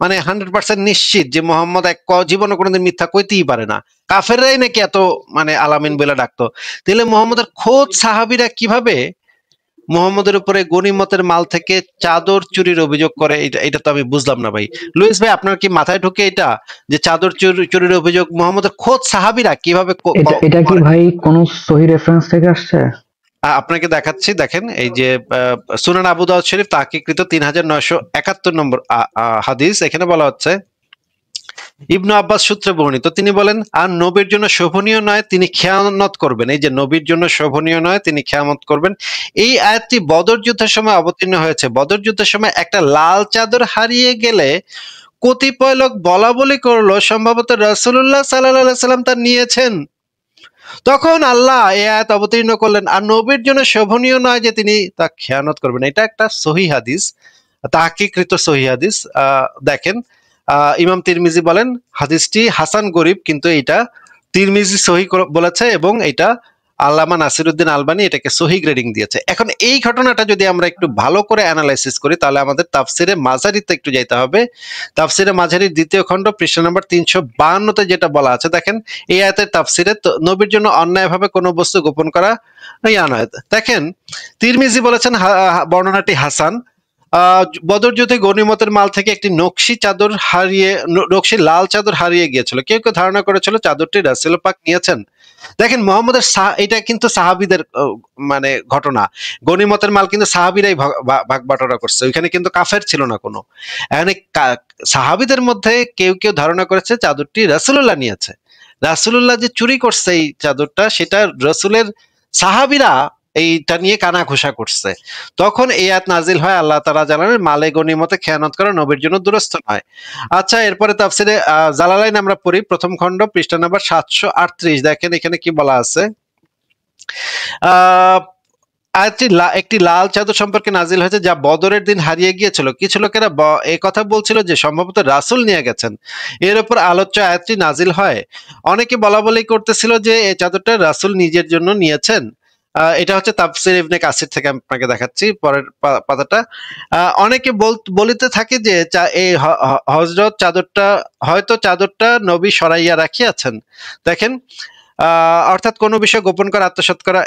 মানে 100% নিশ্চিত যে মুহাম্মদ জীবনে কোনোদিন মিথ্যা কইতেই পারে না, কাফেররাই নাকি এত মানে আলামিন বলে ডাকতো, তাহলে মুহাম্মদের খোদ সাহাবীরা কিভাবে মুহাম্মদের উপরে গনিমতের মাল থেকে চাদর চুরির অভিযোগ করে? এটা তো আমি বুঝলাম না ভাই। লুইস ভাই, আপনার কি মাথায় ঢুকে এটা, যে চাদর চুরির অভিযোগ মুহাম্মদের খোদ সাহাবীরা কিভাবে এটা কি করে? ভাই কোন সহি রেফারেন্স থেকে আসছে? আপনাকে দেখাচ্ছি, দেখেন এই যে সুনান আবু দাউদ শরীফ তাহকিকৃত 3971 নম্বর হাদিস, এখানে বলা হচ্ছে, ইবনু আব্বাস সূত্রে বর্ণিত, তিনি বলেন, আর নবীর জন্য শোভনীয় নয় তিনি খেয়ানত করবেন। এই যে নবীর জন্য শোভনীয় নয় তিনি খেয়ানত করবেন, এই আয়াতটি বদর যুদ্ধের সময় অবতীর্ণ হয়েছে। বদর যুদ্ধের সময় একটা লাল চাদর হারিয়ে গেলে কতিপয় লোক বলা বলি করলো সম্ভবত রাসূলুল্লাহ সাল্লাল্লাহু আলাইহি সাল্লাম তা নিয়েছেন। তখন আল্লাহ এই আয়াত অবতীর্ণ করলেন, আর নবীর জন্য শোভনীয় নয় যে তিনি তা খেয়ানত করবেন। এটা একটা সহিহ হাদিস, তাহকিকৃত সহিহ হাদিস। দেখেন ইমাম তিরমিজি বলেন হাদিসটি হাসান গরিব, কিন্তু এটা তিরমিজি সহিহ বলেছে এবং এটা আল্লামা নাসিরউদ্দিন আলবানী এটাকে সহি গ্রেডিং দিয়েছে। এখন এই ঘটনাটা যদি আমরা একটু ভালো করে অ্যানালাইসিস করি, তাহলে আমাদের তাফসিরে মাঝারিতে একটু যেতে হবে। তাফসিরে মাঝারির 2য় খণ্ড পৃষ্ঠা নম্বর 352-তে যেটা বলা আছে, দেখেন এই আয়াতের তাফসিরে নবীর জন্য অন্যায়ভাবে কোনো বস্তু গোপন করা ইয়া নয়। দেখেন তিরমিজি বলেছেন বর্ণনাটি হাসান। বদর যুদ্ধে গনিমতের মাল থেকে একটি নকশি লাল চাদর হারিয়ে গিয়েছিল। কেউ কেউ ধারণা করেছিল চাদরটি রাসূল পাক নিয়েছেন। দেখেন মোহাম্মদের এটা কিন্তু সাহাবীদের মানে ঘটনা। গনিমতের মাল কিন্তু সাহাবীরাই ভাগ বাটোয়ারা করছে, ওইখানে কিন্তু কাফের ছিল না কোনো। এখানে সাহাবীদের মধ্যে কেউ কেউ ধারণা করেছে চাদরটি রাসূলুল্লাহ নিয়েছে। রাসূলুল্লাহ যে চুরি করছে এই চাদরটা, সেটা রাসূলের সাহাবীরা এইটা নিয়ে কানা ঘোষা করছে। তখন এই আয়াত নাজিল হয়, আল্লাহ তাআলা জানালেন মালে গনিমতে খেয়ানত করা নবীর জন্য দুরস্ত নয়। আচ্ছা, এরপরে তাফসিরে জালালাইন আমরা পড়ি, প্রথম খণ্ড পৃষ্ঠা নাম্বার 738। দেখেন এখানে কি বলা আছে। আয়াতটি একটি লাল চাদর সম্পর্কে নাজিল হয়েছে যা বদরের দিন হারিয়ে গিয়েছিল। কিছু লোকেরা এই কথা বলছিল যে সম্ভবত রাসূল নিয়ে গেছেন। এর উপর আলোচ্য আয়াতটি নাজিল হয়। অনেকে বলা বলি করতেছিল যে এই চাদরটা রাসূল নিজের জন্য নিয়েছেন। এটা হচ্ছে তাফসির ইবনে কাসির থেকে আপনাকে দেখাচ্ছি পরের পাতাটা। অনেকে বলিতে থাকে যে এই হযরত চাদরটা নবী সরাইয়া রাখিয়াছেন। দেখেন অর্থাৎ কোনো বিষয় গোপন করা, আত্মসাৎ করা।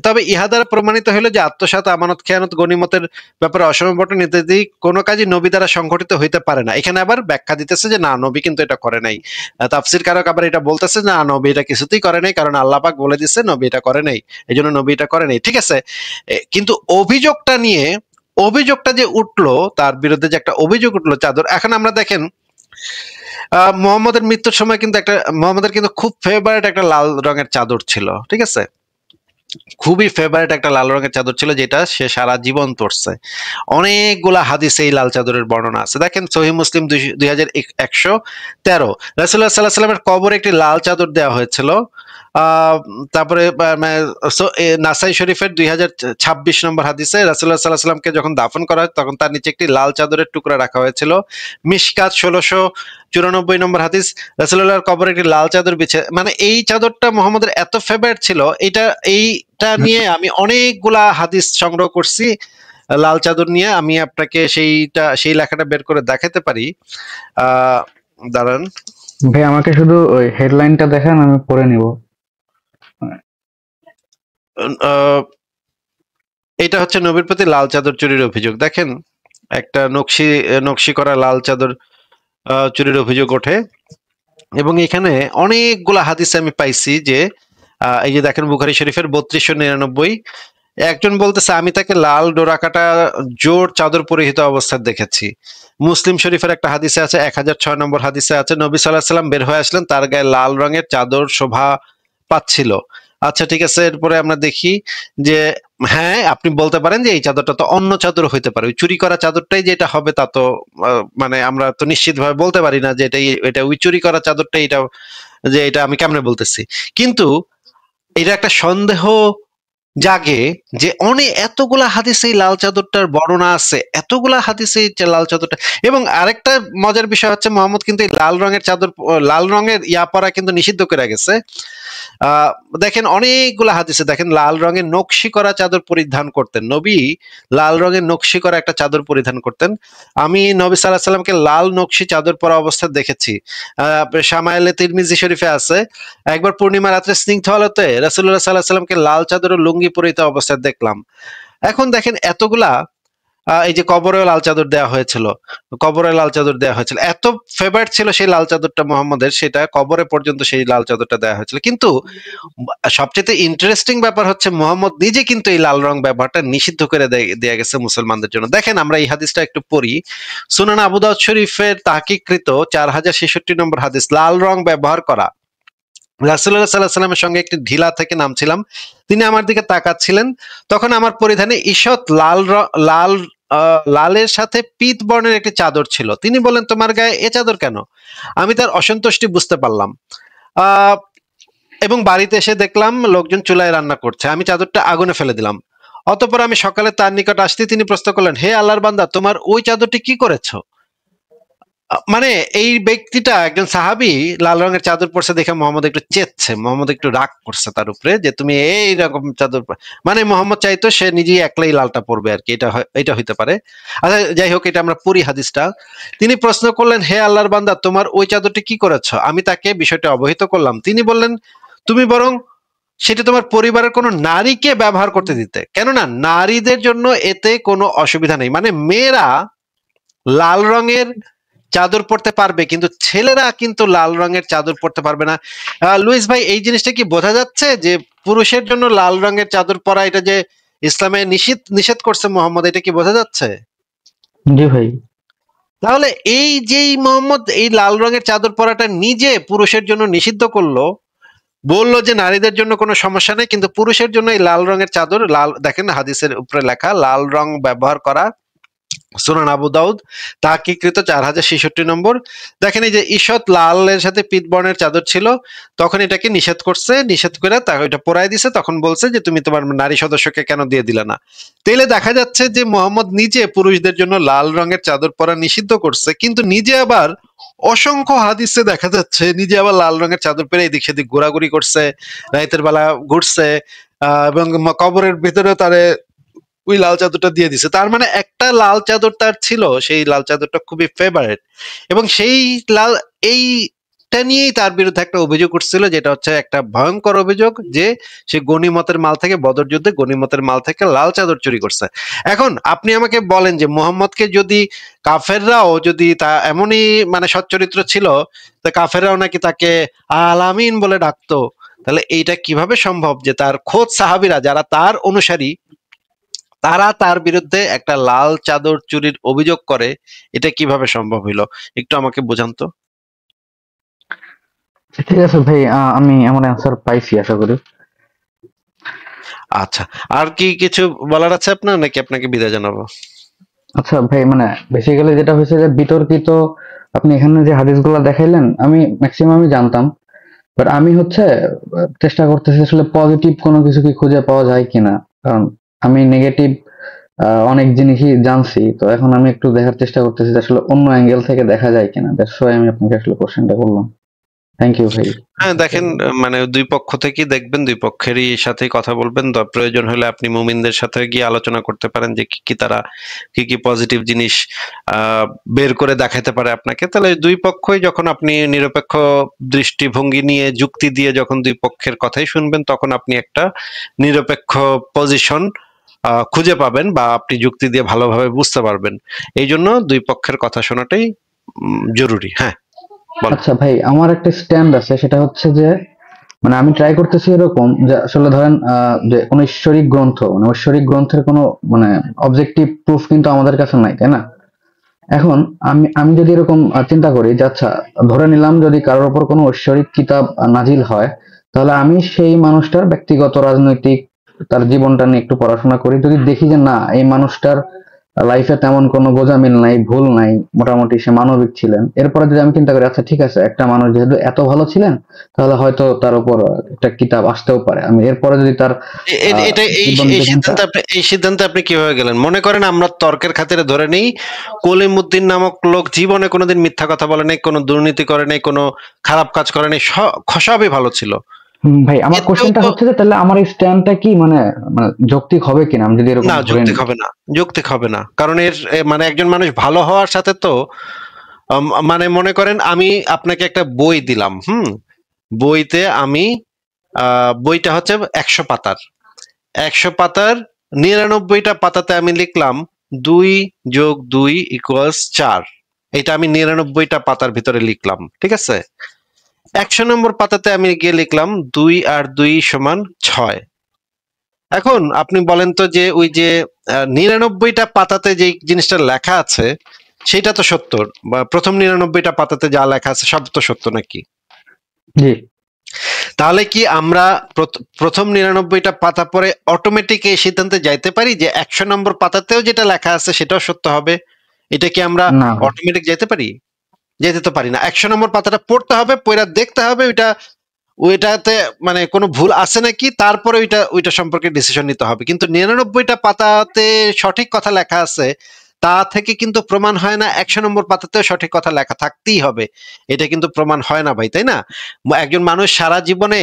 তবে ইহা দ্বারা প্রমাণিত হলো যে আত্মসাৎ, আমানত খেয়ানত, গনিমতের ব্যাপারে অসমবর্তন ইত্যাদি কোনো কাজই নবী দ্বারা সংঘটিত হইতে পারে না। এখানে আবার ব্যাখ্যা দিতেছে যে না, নবী কিন্তু এটা করে নাই। তাফসীর কারক আবার এটা বলতেছে না, নবী এটা কিছুতেই করে নাই, কারণ আল্লাহ পাক বলে দিচ্ছে নবী এটা করে নাই, এই জন্য নবী এটা করে নাই। ঠিক আছে, কিন্তু অভিযোগটা যে উঠলো, তার বিরুদ্ধে যে একটা অভিযোগ উঠলো চাদর। এখন আমরা দেখেন মুহাম্মদের মৃত্যুর সময় কিন্তু মুহাম্মদের কিন্তু খুব ফেভারিট একটা লাল রঙের চাদর ছিল। ঠিক আছে, খুবই ফেভারিট একটা লাল রঙের চাদর ছিল, যেটা সে সারা জীবন পরছে। অনেকগুলা হাদিসে এই লাল চাদরের বর্ণনা আছে। দেখেন সহিহ মুসলিম 2113, রাসূলুল্লাহ সাল্লাল্লাহু আলাইহি ওয়াসাল্লামের কবরে একটি লাল চাদর দেওয়া হয়েছিল। তারপরে নাসাই শরীফের 2026 নম্বর হাদিসে রাসূলুল্লাহ সাল্লাল্লাহু আলাইহি ওয়াসাল্লামকে যখন দাফন করা হয়, তখন তার নিচে একটি লাল চাদরের টুকরা রাখা হয়েছিল। মিশকাত 1694 নম্বর হাদিস, রাসূলুল্লাহর কবরে একটি লাল চাদর বিছে। মানে এই চাদরটা মুহাম্মদের এত ফেভারিট ছিল, এইটা নিয়ে আমি অনেকগুলা হাদিস সংগ্রহ করছি লাল চাদর নিয়ে। আমি আপনাকে সেই লেখাটা বের করে দেখাতে পারি। দাঁড়ান ভাই, আমাকে শুধু ওই হেডলাইনটা দেখান, আমি পড়ে নিব। এটা হচ্ছে নবীর প্রতি লাল চাদর চুরির অভিযোগ। দেখেন একটা নকশি করা লাল চাদর চুরির অভিযোগ ওঠে, এবং এখানে অনেকগুলা হাদিস আমি পাইছি যে এই যে দেখেন বুখারী শরীফের 3299, একজন বলতেছে আমি তাকে লাল ডোরাকাটা জোর চাদর পরিহিত অবস্থায় দেখেছি। মুসলিম শরীফের একটা হাদিসে আছে, 1006 নম্বর হাদিসে আছে, নবী সাল্লাল্লাহু আলাইহি ওয়াসাল্লাম বের হয়ে আসলেন, তার গায়ে লাল রঙের চাদর শোভা পাচ্ছিল। আচ্ছা ঠিক আছে, এরপরে আমরা দেখি যে হ্যাঁ, আপনি বলতে পারেন যে এই চাদরটা তো অন্য চাদর হইতে পারে, ওই চুরি করা চাদরটাই যেটা হবে তা তো মানে আমরা তো নিশ্চিতভাবে বলতে পারি না যে এটা ওই চুরি করা চাদরটাই এটা আমি কেমনে বলতেছি। কিন্তু এটা একটা সন্দেহ জাগে যে এতগুলা হাদিসে এই লাল চাদরটার বর্ণনা আছে, এতগুলা হাদিসে এই লাল চাদরটা। এবং আরেকটা মজার বিষয় হচ্ছে মুহাম্মদ কিন্তু এই লাল রঙের ইয়া পরা কিন্তু নিষিদ্ধ করে গেছে। দেখেন অনেকগুলা হাদিসে দেখেন লাল রঙের নকশি করা চাদর পরিধান করতেন নবী, লাল রঙের নকশি করা একটা চাদর পরিধান করতেন। আমি নবী সাল্লাল্লাহু আলাইহি সাল্লামকে লাল নকশি চাদর পরা অবস্থায় দেখেছি। শামায়েলে তিরমিজি শরীফে আছে, একবার পূর্ণিমা রাত্রে স্নিগ্ধ আলোতে রাসূলুল্লাহ সাল্লাল্লাহু আলাইহি সাল্লামকে লাল চাদর ও লুঙ্গি পরিহিত অবস্থায় দেখলাম। এখন দেখেন এতগুলা এই যে কবরে লাল চাদর দেওয়া হয়েছিল, এত ফেভারিট ছিল সেই লাল চাদরটা মুহাম্মদের, সেটা কবরে পর্যন্ত সেই লাল চাদরটা দেওয়া হয়েছিল। কিন্তু সবচেয়ে ইন্টারেস্টিং ব্যাপার হচ্ছে মুহাম্মদ নিজে কিন্তু এই লাল রং ব্যবহারটা নিষিদ্ধ করে দেয়া গেছে মুসলমানদের জন্য। দেখেন আমরা এই হাদিসটা একটু পড়ি, সুনান আবু দাউদ শরীফের তাহকিককৃত 4066 নম্বর হাদিস, লাল রং ব্যবহার করা। রাসূলুল্লাহ সাল্লাল্লাহু আলাইহি ওয়াসাল্লামের সঙ্গে একটি ঢিলা থেকে নামছিলাম, তিনি আমার দিকে তাকাচ্ছিলেন, তখন আমার পরিধানে ঈষৎ লালের সাথে পীত বর্ণের একটি চাদর ছিল। তিনি বললেন তোমার গায়ে এ চাদর কেন? আমি তার অসন্তুষ্টি বুঝতে পারলাম এবং বাড়িতে এসে দেখলাম লোকজন চুলায় রান্না করছে, আমি চাদরটা আগুনে ফেলে দিলাম। অতঃপর আমি সকালে তার নিকট আসতে তিনি প্রশ্ন করলেন, হে আল্লাহর বান্দা, তোমার ওই চাদরটি কি করেছো? মানে এই ব্যক্তিটা একজন সাহাবী লাল রঙের চাদর পরছে দেখে মোহাম্মদ একটু চেতছে, মোহাম্মদ একটু রাগ করছে তার উপরে যে তুমি এইরকম চাদর মানে মোহাম্মদ চাইতো সে নিজেই একলাই লালটা পরবে আর কি, এটা হইতে পারে। আচ্ছা যাই হোক, এটা আমরা পড়ি হাদিসটা। তিনি প্রশ্ন করলেন, হে আল্লাহর বান্দা, তোমার ওই চাদরটি কি করেছো? আমি তাকে বিষয়টা অবহিত করলাম। তিনি বললেন, তুমি বরং সেটা তোমার পরিবারের কোনো নারীকে ব্যবহার করতে দিতে, কেননা নারীদের জন্য এতে কোনো অসুবিধা নেই। মানে মেয়েরা লাল রঙের চাদর পরতে পারবে, কিন্তু ছেলেরা কিন্তু লাল রঙের চাদর পরতে পারবে না। লুইস ভাই, এই জিনিসটা কি বোঝা যাচ্ছে যে পুরুষের জন্য লাল রঙের চাদর পরা এটা যে ইসলামে নিষেধ করছে মোহাম্মদ, এটা কি বোঝা যাচ্ছে? জি ভাই। তাহলে এই যেই মোহাম্মদ এই লাল রঙের চাদর পরাটা নিজে পুরুষের জন্য নিষিদ্ধ করলো, বললো যে নারীদের জন্য কোনো সমস্যা নেই, কিন্তু পুরুষের জন্য এই লাল রঙের চাদর, লাল দেখেন হাদিসের উপরে লেখা লাল রং ব্যবহার করা, সুনান আবু দাউদ তাহকিকৃত 4066 নম্বর। দেখেন এই যে ঈষৎ লালের সাথে পীত বর্ণের চাদর ছিল, তখন এটাকে নিষেধ করছে, নিষেধ করে তাকে ওইটা পরাই দিছে, তখন বলছে যে তুমি তোমার নারী সদস্যকে কেন দিয়ে দিলে না। তাইলে দেখা যাচ্ছে যে মোহাম্মদ নিজে পুরুষদের জন্য লাল রঙের চাদর পরা নিষিদ্ধ করছে, কিন্তু নিজে আবার অসংখ্য হাদিসে দেখা যাচ্ছে নিজে আবার লাল রঙের চাদর পরে এদিক সেদিক ঘোরাঘুরি করছে, রাতের বেলা ঘুরছে, এবং কবরের ভিতরে তারে ওই লাল চাদরটা দিয়ে দিছে। তার মানে একটা লাল চাদর তার ছিল, সেই লাল চাদরটা খুবই ফেভারিট, এবং সেই লাল এইটা নিয়েই তার বিরুদ্ধে একটা অভিযোগ উঠছিল, যেটা হচ্ছে একটা ভয়ঙ্কর অভিযোগ যে সে গনিমতের মাল থেকে, বদর যুদ্ধে গনিমতের মাল থেকে লাল চাদর চুরি করছে। এখন আপনি আমাকে বলেন যে মোহাম্মদকে যদি কাফেররাও যদি তা এমনই মানে সচ্চরিত্র ছিল, তা কাফেররাও নাকি তাকে আলামিন বলে ডাকতো, তাহলে এইটা কিভাবে সম্ভব যে তার খোদ সাহাবীরা যারা তার অনুসারী তারা তার বিরুদ্ধে একটা লাল চাদর চুরির অভিযোগ করে? এটা কিভাবে সম্ভব হইলো, একটু আমাকে বোঝান তো। ঠিক আছে ভাই, আমি আমার অ্যান্সার পাইছি আশা করি। আচ্ছা, আর কি কিছু বলার আছে আপনার, নাকি আপনাকে বিদায় জানাবো? আচ্ছা ভাই, মানে বেসিক্যালি যেটা হয়েছে যে বিতর্কিত, আপনি এখানে যে হাদিসগুলো দেখাইলেন আমি ম্যাক্সিমামই জানতাম, বাট আমি হচ্ছে চেষ্টা করতেছি আসলে পজিটিভ কোনো কিছু কি খুঁজে পাওয়া যায় কিনা, কারণ আমি নেগেটিভ অনেক জিনিসই জানছি, তো এখন আমি একটু দেখার চেষ্টা করতেছি যে আসলে অন্য অ্যাঙ্গেল থেকে দেখা যায় কিনা। দ্যাটস ওয়াই আমি আপনাকে আসলে কোশ্চেনটা করলাম। থ্যাংক ইউ ভাই। হ্যাঁ দেখেন, মানে দুই পক্ষ থেকেই দেখবেন, দুই পক্ষেরই সাথেই কথা বলবেন। প্রয়োজন হলে আপনি মুমিনদের সাথে গিয়ে আলোচনা করতে পারেন যে কি কি তারা কি কি পজিটিভ জিনিস বের করে দেখাতে পারে আপনাকে। তাহলে দুই পক্ষই যখন আপনি নিরপেক্ষ দৃষ্টিভঙ্গি নিয়ে যুক্তি দিয়ে যখন দুই পক্ষের কথাই শুনবেন, তখন আপনি একটা নিরপেক্ষ পজিশন খুঁজে পাবেন, বা আপনি যুক্তি দিয়ে ভালোভাবে বুঝতে পারবেন। এই জন্য দুই পক্ষের কথা শোনাটাই জরুরি। হ্যাঁ বলো। আচ্ছা ভাই, আমার একটা স্ট্যান্ড আছে, সেটা হচ্ছে যে মানে আমি ট্রাই করতেছি এরকম যে আসলে ধরেন যে কোনো ঐশ্বরিক গ্রন্থ, মানে ঐশ্বরিক গ্রন্থের কোনো মানে অবজেক্টিভ প্রুফ কিন্তু আমাদের কাছে নাই, তাই না? এখন আমি আমি যদি এরকম চিন্তা করি যে আচ্ছা, ধরে নিলাম যদি কারোর উপর কোনো ঐশ্বরিক কিতাব নাজিল হয়, তাহলে আমি সেই মানুষটার ব্যক্তিগত রাজনৈতিক তার জীবনটা নিয়ে একটু পড়াশোনা করি, যদি দেখি যে না, এই মানুষটার লাইফে তেমন কোনো গোঁজামিল নাই, ভুল নাই, মোটামুটি সে মানবিক ছিলেন, এরপরে যদি আমি চিন্তা করি আচ্ছা ঠিক আছে, একটা মানুষ যেহেতু এত ভালো ছিলেন, তাহলে হয়তো তার উপর একটা কিতাব আসতেও পারে, আমি এরপরে যদি তার এটা জীবন এই জীবনটা। সিদ্ধান্তে আপনি কিভাবে গেলেন? মনে করেন আমরা তর্কের খাতিরে ধরে নেই কলিমুদ্দিন নামক লোক জীবনে কোনোদিন মিথ্যা কথা বলে নাই, কোনো দুর্নীতি করে নাই, কোনো খারাপ কাজ করে নাই, সবই ভালো ছিল। ভাই আমার এতেও কোশ্চেনটা তো হচ্ছে যে তাহলে আমার এই স্ট্যান্ডটা কি মানে মানে যৌক্তিক হবে কিনা আমি যদি এরকম না, ধরে যৌক্তিক নিই। হবে না, যৌক্তিক হবে না। কারণ মানে একজন মানুষ ভালো হওয়ার সাথে তো মানে মনে করেন আমি আপনাকে একটা বই দিলাম, বইতে আমি বইটা হচ্ছে 100 পাতার, 100 পাতার 99টা পাতাতে আমি লিখলাম 2+2 = 4। এটা আমি 99টা পাতার ভিতরে লিখলাম, ঠিক আছে। 100 নম্বর পাতাতে আমি গিয়ে লিখলাম 2 আর 2 = 6। এখন আপনি বলেন তো যে ওই যে 99টা পাতাতে যে জিনিসটা লেখা আছে সেটা তো সত্য, বা প্রথম 99টা পাতাতে যা লেখা আছে সব তো সত্য নাকি? জি। তাহলে কি আমরা প্রথম 99টা পাতা পরে অটোমেটিক এই সিদ্ধান্তে যাইতে পারি যে 100 নম্বর পাতাতেও যেটা লেখা আছে সেটাও সত্য হবে? এটা কি আমরা না ভাই। অটোমেটিক যেতে পারি? যেতে তো পারি না। 100 নম্বর পাতাটা পড়তে হবে, পড়ে দেখতে হবে ওইটাতে মানে কোনো ভুল আছে নাকি, তারপরে ওইটা সম্পর্কে ডিসিশন নিতে হবে। কিন্তু 99টা পাতাতে সঠিক কথা লেখা আছে, তা থেকে কিন্তু প্রমাণ হয় না 100 নম্বর পাতাতেও সঠিক কথা লেখা থাকতেই হবে, এটা কিন্তু প্রমাণ হয় না ভাই, তাই না? একজন মানুষ সারা জীবনে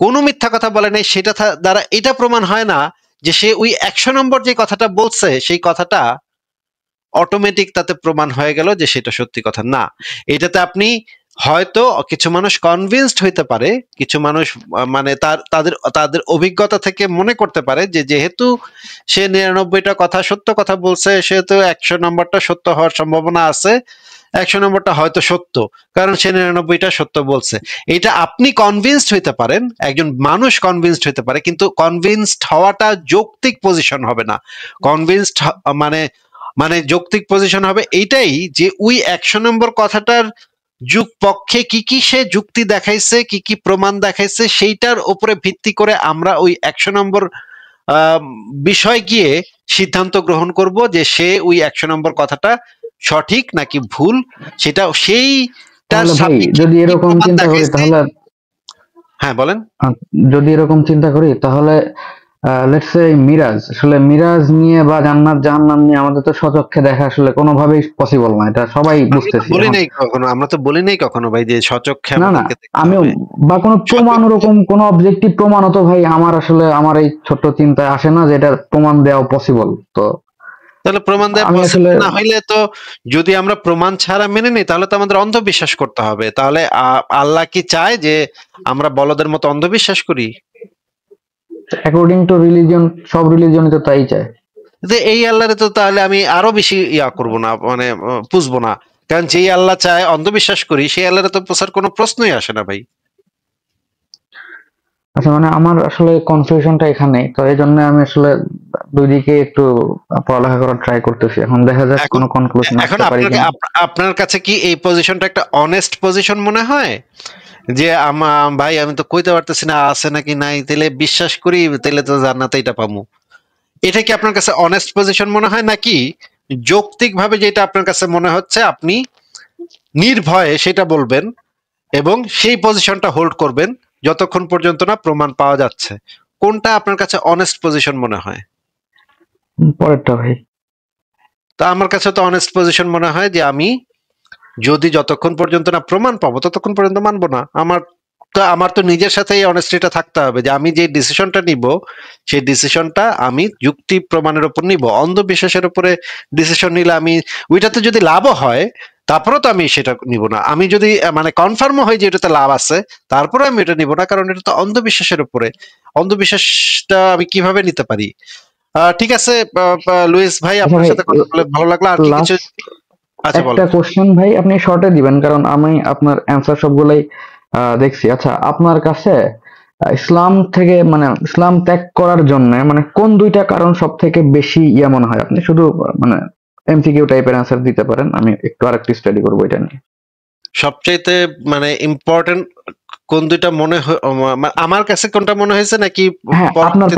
কোনো মিথ্যা কথা বলে নাই, সেটা দ্বারা এটা প্রমাণ হয় না যে সে ওই 100 নম্বর যে কথাটা বলছে সেই কথাটা অটোমেটিক তাতে প্রমাণ হয়ে গেল যে সেটা সত্যি কথা না। এটাতে আপনি হয়তো কিছু মানুষ কনভিন্সড হইতে পারে, কিছু মানুষ মানে তাদের তাদের অভিজ্ঞতা থেকে মনে করতে পারে যে যেহেতু সে 99টা কথা সত্য কথা বলছে, সেহেতু 100 নম্বরটা সত্য হওয়ার সম্ভাবনা আছে, 100 নম্বরটা হয়তো সত্য, কারণ সে 99টা সত্য বলছে। এটা আপনি কনভিন্সড হইতে পারেন, একজন মানুষ কনভিন্সড হইতে পারে, কিন্তু কনভিন্সড হওয়াটা যৌক্তিক পজিশন হবে না। কনভিন্সড মানে মানে যৌক্তিক পজিশন হবে এইটাই যে ওই 100 নম্বর কথাটার পক্ষে কি কি সে যুক্তি দেখাইছে, কি কি প্রমাণ দেখাইছে, সেইটার উপরে ভিত্তি করে আমরা ওই 100 নম্বর বিষয় গিয়ে সিদ্ধান্ত গ্রহণ করব যে সে ওই 100 নম্বর কথাটা সঠিক নাকি ভুল, সেটা সেইটার তাহলে ভাই সাপেক্ষে যদি কি এরকম প্রমাণ চিন্তা করি দেখাইছে। তাহলে হ্যাঁ বলেন। যদি এরকম চিন্তা করি তাহলে লেটস সে মিরাজ, আসলে মিরাজ নিয়ে বা জান্নাত জাহান্নাম নিয়ে আমাদের তো স্বচক্ষে দেখা আসলে কোনোভাবেই পসিবল না, এটা সবাই বুঝতেছি বলি এখন। নাই কখনো, আমরা তো বলি নাই কখনো ভাই যে সচক্ষে না না, আমাদেরকে দেখতে আমিও হবে। বা কোনো প্রমাণ, ওরকম কোনো অবজেক্টিভ প্রমাণও তো ভাই আমার আসলে আমার এই ছোট্ট চিন্তায় আসে না যে এটা প্রমাণ দেওয়া পসিবল। তো তাহলে প্রমাণ দেওয়া আমি আসলে, পসিবল না হইলে তো, যদি আমরা প্রমাণ ছাড়া মেনে নিই তাহলে তো আমাদের অন্ধবিশ্বাস করতে হবে। তাহলে আল্লাহ কি চায় যে আমরা বলদের মতো অন্ধবিশ্বাস করি? অ্যাকর্ডিং টু রিলিজিয়ন, সব রিলিজিয়নই তো তাই চায়। যে এই আল্লাহরে তো তাহলে আমি আরো বেশি করব না, মানে পুষবো না, কারণ যেই আল্লাহ চায় অন্ধবিশ্বাস করি সেই আল্লাহরে তো পোষার কোনো প্রশ্নই আসে না ভাই। আচ্ছা, মানে আমার আসলে কনফিউশনটা এখানে, তো এই জন্য আমি আসলে দুই দিকে একটু পড়ালেখা করার ট্রাই করতেছি, এখন দেখা যাক এখন কোনো কনক্লুশন এখন আসতে পারি কিনা। আপনার কাছে কি এই পজিশনটা একটা অনেস্ট পজিশন মনে হয় যে ভাই আমি তো কইতে পারতেছি না আছে নাকি নাই, তাহলে বিশ্বাস করি, তাহলে তো জান্নাতে এটা পামু, এটা কি আপনার কাছে অনেস্ট পজিশন মনে হয়, নাকি যৌক্তিক ভাবে যেটা আপনার কাছে মনে হচ্ছে আপনি নির্ভয়ে সেটা বলবেন এবং সেই পজিশনটা হোল্ড করবেন যতক্ষণ পর্যন্ত না প্রমাণ পাওয়া যাচ্ছে? কোনটা আপনার কাছে অনেস্ট পজিশন মনে হয়? পরেরটা ভাই। তা আমার কাছে তো অনেস্ট পজিশন মনে হয় যে আমি যদি যতক্ষণ পর্যন্ত না প্রমাণ পাবো ততক্ষণ পর্যন্ত মানবো না। আমার তো নিজের সাথে এই অনেস্টিটা থাকতে হবে যে আমি যে ডিসিশনটা নিব সেই ডিসিশনটা আমি যুক্তি প্রমাণের উপর নিব। অন্ধবিশ্বাসের উপরে ডিসিশন নিলে আমি ওইটাতে যদি লাভও হয় তারপরেও তো আমি সেটা নিব না। আমি যদি মানে কনফার্মও হয় যে এটাতে লাভ আছে তারপরে আমি এটা নিব না, কারণ এটা তো অন্ধবিশ্বাসের উপরে। অন্ধবিশ্বাসটা আমি কিভাবে নিতে পারি? ঠিক আছে লুইস ভাই, আচ্ছা আপনার ভাই, সাথে কথা বলে ভালো লাগলো। আর কি কিছু? লাস্ট আচ্ছা একটা বলেন। কোশ্চেন ভাই, আপনি শর্টে দিবেন কারণ আমি আপনার অ্যান্সার সবগুলাই দেখছি। আচ্ছা, আপনার কাছে ইসলাম থেকে, মানে ইসলাম ত্যাগ করার জন্য মানে কোন দুইটা কারণ সব থেকে বেশি মনে হয়? আপনি শুধু মানে এমসিকিউ টাইপের অ্যান্সার দিতে পারেন, আমি একটু আরেকটু স্টাডি করবো এটা নিয়ে। সবচাইতে মানে ইম্পর্টেন্ট কোন দুইটা আমার কাছে কোনটা মনে হয়েছে নাকি হ্যাঁ, পরবর্তীতে?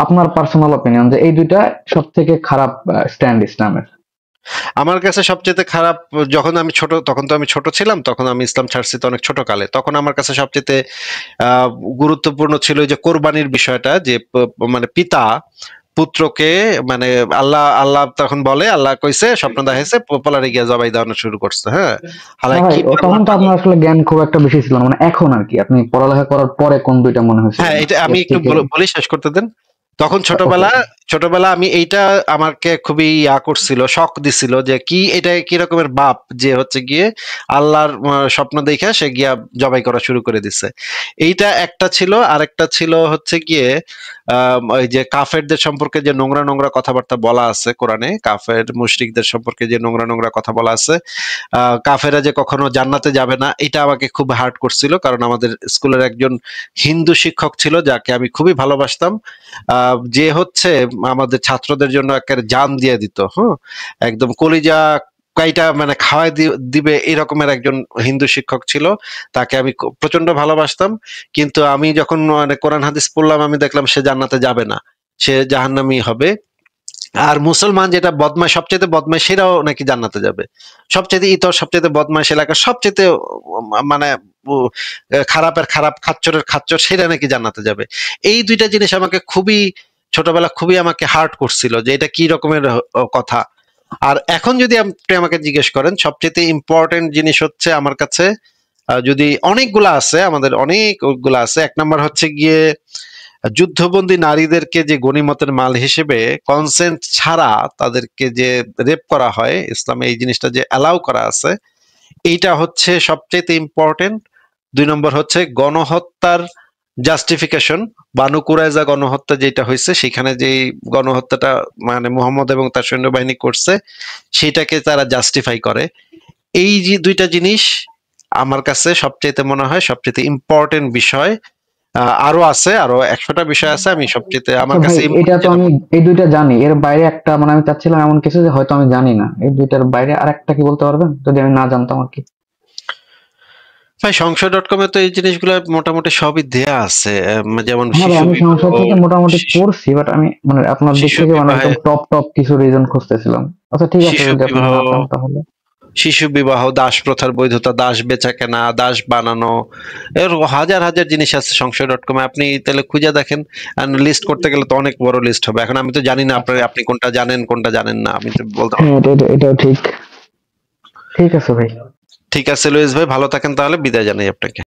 আপনার পার্সোনাল অপিনিয়ন যে এই দুইটা সব থেকে খারাপ স্ট্যান্ড ইসলামের। আমার কাছে সবচেয়ে খারাপ, যখন আমি ছোট, তখন তো আমি ছোট ছিলাম, তখন আমি ইসলাম ছাড়ছি তো অনেক ছোট কালে, তখন আমার কাছে সবচেয়ে গুরুত্বপূর্ণ ছিল যে কোরবানির বিষয়টা, যে মানে পিতা পুত্রকে, মানে আল্লাহ আল্লাহ তখন বলে, আল্লাহ কইছে স্বপ্ন দেখাইছে পোলারে গিয়া জবাই দেওয়ানো শুরু করছে। হ্যাঁ, না হালাকি ভাই, আল্লাহ তখন তো পাগল। আপনার আসলে জ্ঞান খুব একটা বেশি ছিল না, মানে এখন আর কি আপনি পড়ালেখা করার পরে কোন দুইটা মনে হয়েছে হ্যাঁ, না এটা আমি এর একটু থেকে? বলি, শেষ করতে দেন। তখন ওকে ছোটবেলা ওকে। ছোটবেলা আমি এইটা আমাকে খুবই করছিল, শক দিছিল যে কি এটা, কি রকমের বাপ যে হচ্ছে গিয়ে আল্লাহর স্বপ্ন দেখে সে গিয়া জবাই করা শুরু করে দিছে। এইটা একটা ছিল। আরেকটা ছিল হচ্ছে গিয়ে ওই যে কাফেরদের সম্পর্কে যে নোংরা নোংরা কথাবার্তা বলা আছে কোরআনে, কাফের মুশরিকদের সম্পর্কে যে নোংরা নোংরা কথা বলা আছে, কাফেরা যে কখনো জান্নাতে যাবে না, এটা আমাকে খুব হার্ট করছিল। কারণ আমাদের স্কুলের একজন হিন্দু শিক্ষক ছিল যাকে আমি খুবই ভালোবাসতাম, যে হচ্ছে আমাদের ছাত্রদের জন্য একেবারে জান দিয়ে দিত। হ্যাঁ, একদম কলিজা কাইটা মানে খাওয়াই দিবে এরকমের একজন হিন্দু শিক্ষক ছিল। তাকে আমি প্রচন্ড ভালোবাসতাম। কিন্তু আমি যখন মানে কোরআন হাদিস পড়লাম আমি দেখলাম সে জান্নাতে যাবে না, সে জাহান্নামী হবে। আর মুসলমান যেটা বদমাশ, সবচেয়ে বদমাশ, সেরাও নাকি জান্নাতে যাবে। সবচেয়ে ইতর, সবচেয়ে বদমাশ এলাকা, সবচেয়ে মানে খারাপের খারাপ, খাচ্চরের খাচ্চর, সেটা নাকি জান্নাতে যাবে। এই দুইটা জিনিস আমাকে খুবই ছোটবেলা খুবই আমাকে হার্ট করছিল যে এটা কি রকমের কথা। আর এখন যদি আপনি আমাকে জিজ্ঞেস করেন সবচেয়ে ইম্পর্টেন্ট জিনিস হচ্ছে আমার কাছে, যদি অনেকগুলা আছে, আমাদের অনেকগুলা আছে, এক নাম্বার হচ্ছে গিয়ে যুদ্ধবন্দী নারীদেরকে যে গনিমতের মাল হিসেবে কনসেন্ট ছাড়া তাদেরকে যে রেপ করা হয়, ইসলামে এই জিনিসটা যে অ্যালাউ করা আছে, এইটা হচ্ছে সবচেয়ে ইম্পর্টেন্ট। 2 নম্বর হচ্ছে গণহত্যার জাস্টিফিকেশন, বানু কুরাইজা গণহত্যা যেটা হয়েছে, সেখানে যে গণহত্যাটা মানে মুহাম্মদ এবং তার সৈন্যবাহিনী করছে, সেটাকে তারা জাস্টিফাই করে। এই যে 2টা জিনিস আমার কাছে সবচেয়ে মনে হয় সবচেয়ে ইম্পর্টেন্ট বিষয়। আরো আছে, আরো 100টা বিষয় আছে, আমি সবচেয়ে আচ্ছা আমার ভাই, কাছে এটা তো যেটা আমি এই দুইটা জানি, এর বাইরে একটা মানে আমি চাচ্ছিলাম এমন কিছু যে হয়তো আমি জানি না, এই দুইটার বাইরে আর একটা কি বলতে পারবেন যদি আমি না জানতাম আর কি? ভাই, সংশয়.com-এ তো এই জিনিসগুলো মোটামুটি সবই দেয়া আছে, যেমন হ্যাঁ ভাই, শিশু আমি বিবাহ, সংসার থেকে মোটামুটি শিশু পড়ছি, বাট আমি মানে আপনার দিক শিশু থেকে মানে বিবাহে একদম টপ টপ কিছু রিজন খুঁজতেছিলাম। আচ্ছা ঠিক আছে, শিশু যদি আপনি বিবাহ না চান তাহলে। শিশু বিবাহ, দাস প্রথার বৈধতা, দাস বেচা কেনা, দাস বানানো, এর হাজার হাজার জিনিস আছে সংশয়.com-এ, আপনি তাহলে খুঁজে দেখেন। লিস্ট করতে গেলে তো অনেক বড় লিস্ট হবে। এখন আমি তো জানি না আচ্ছা আপনি কোনটা জানেন কোনটা জানেন না, আমি তো বলতে হ্যাঁ, পারবো না। এটাও ঠিক। ঠিক আছে ভাই। ঠিক আছে লুইস ভাই, ভালো থাকেন, তাহলে বিদায় জানাই আপনাকে।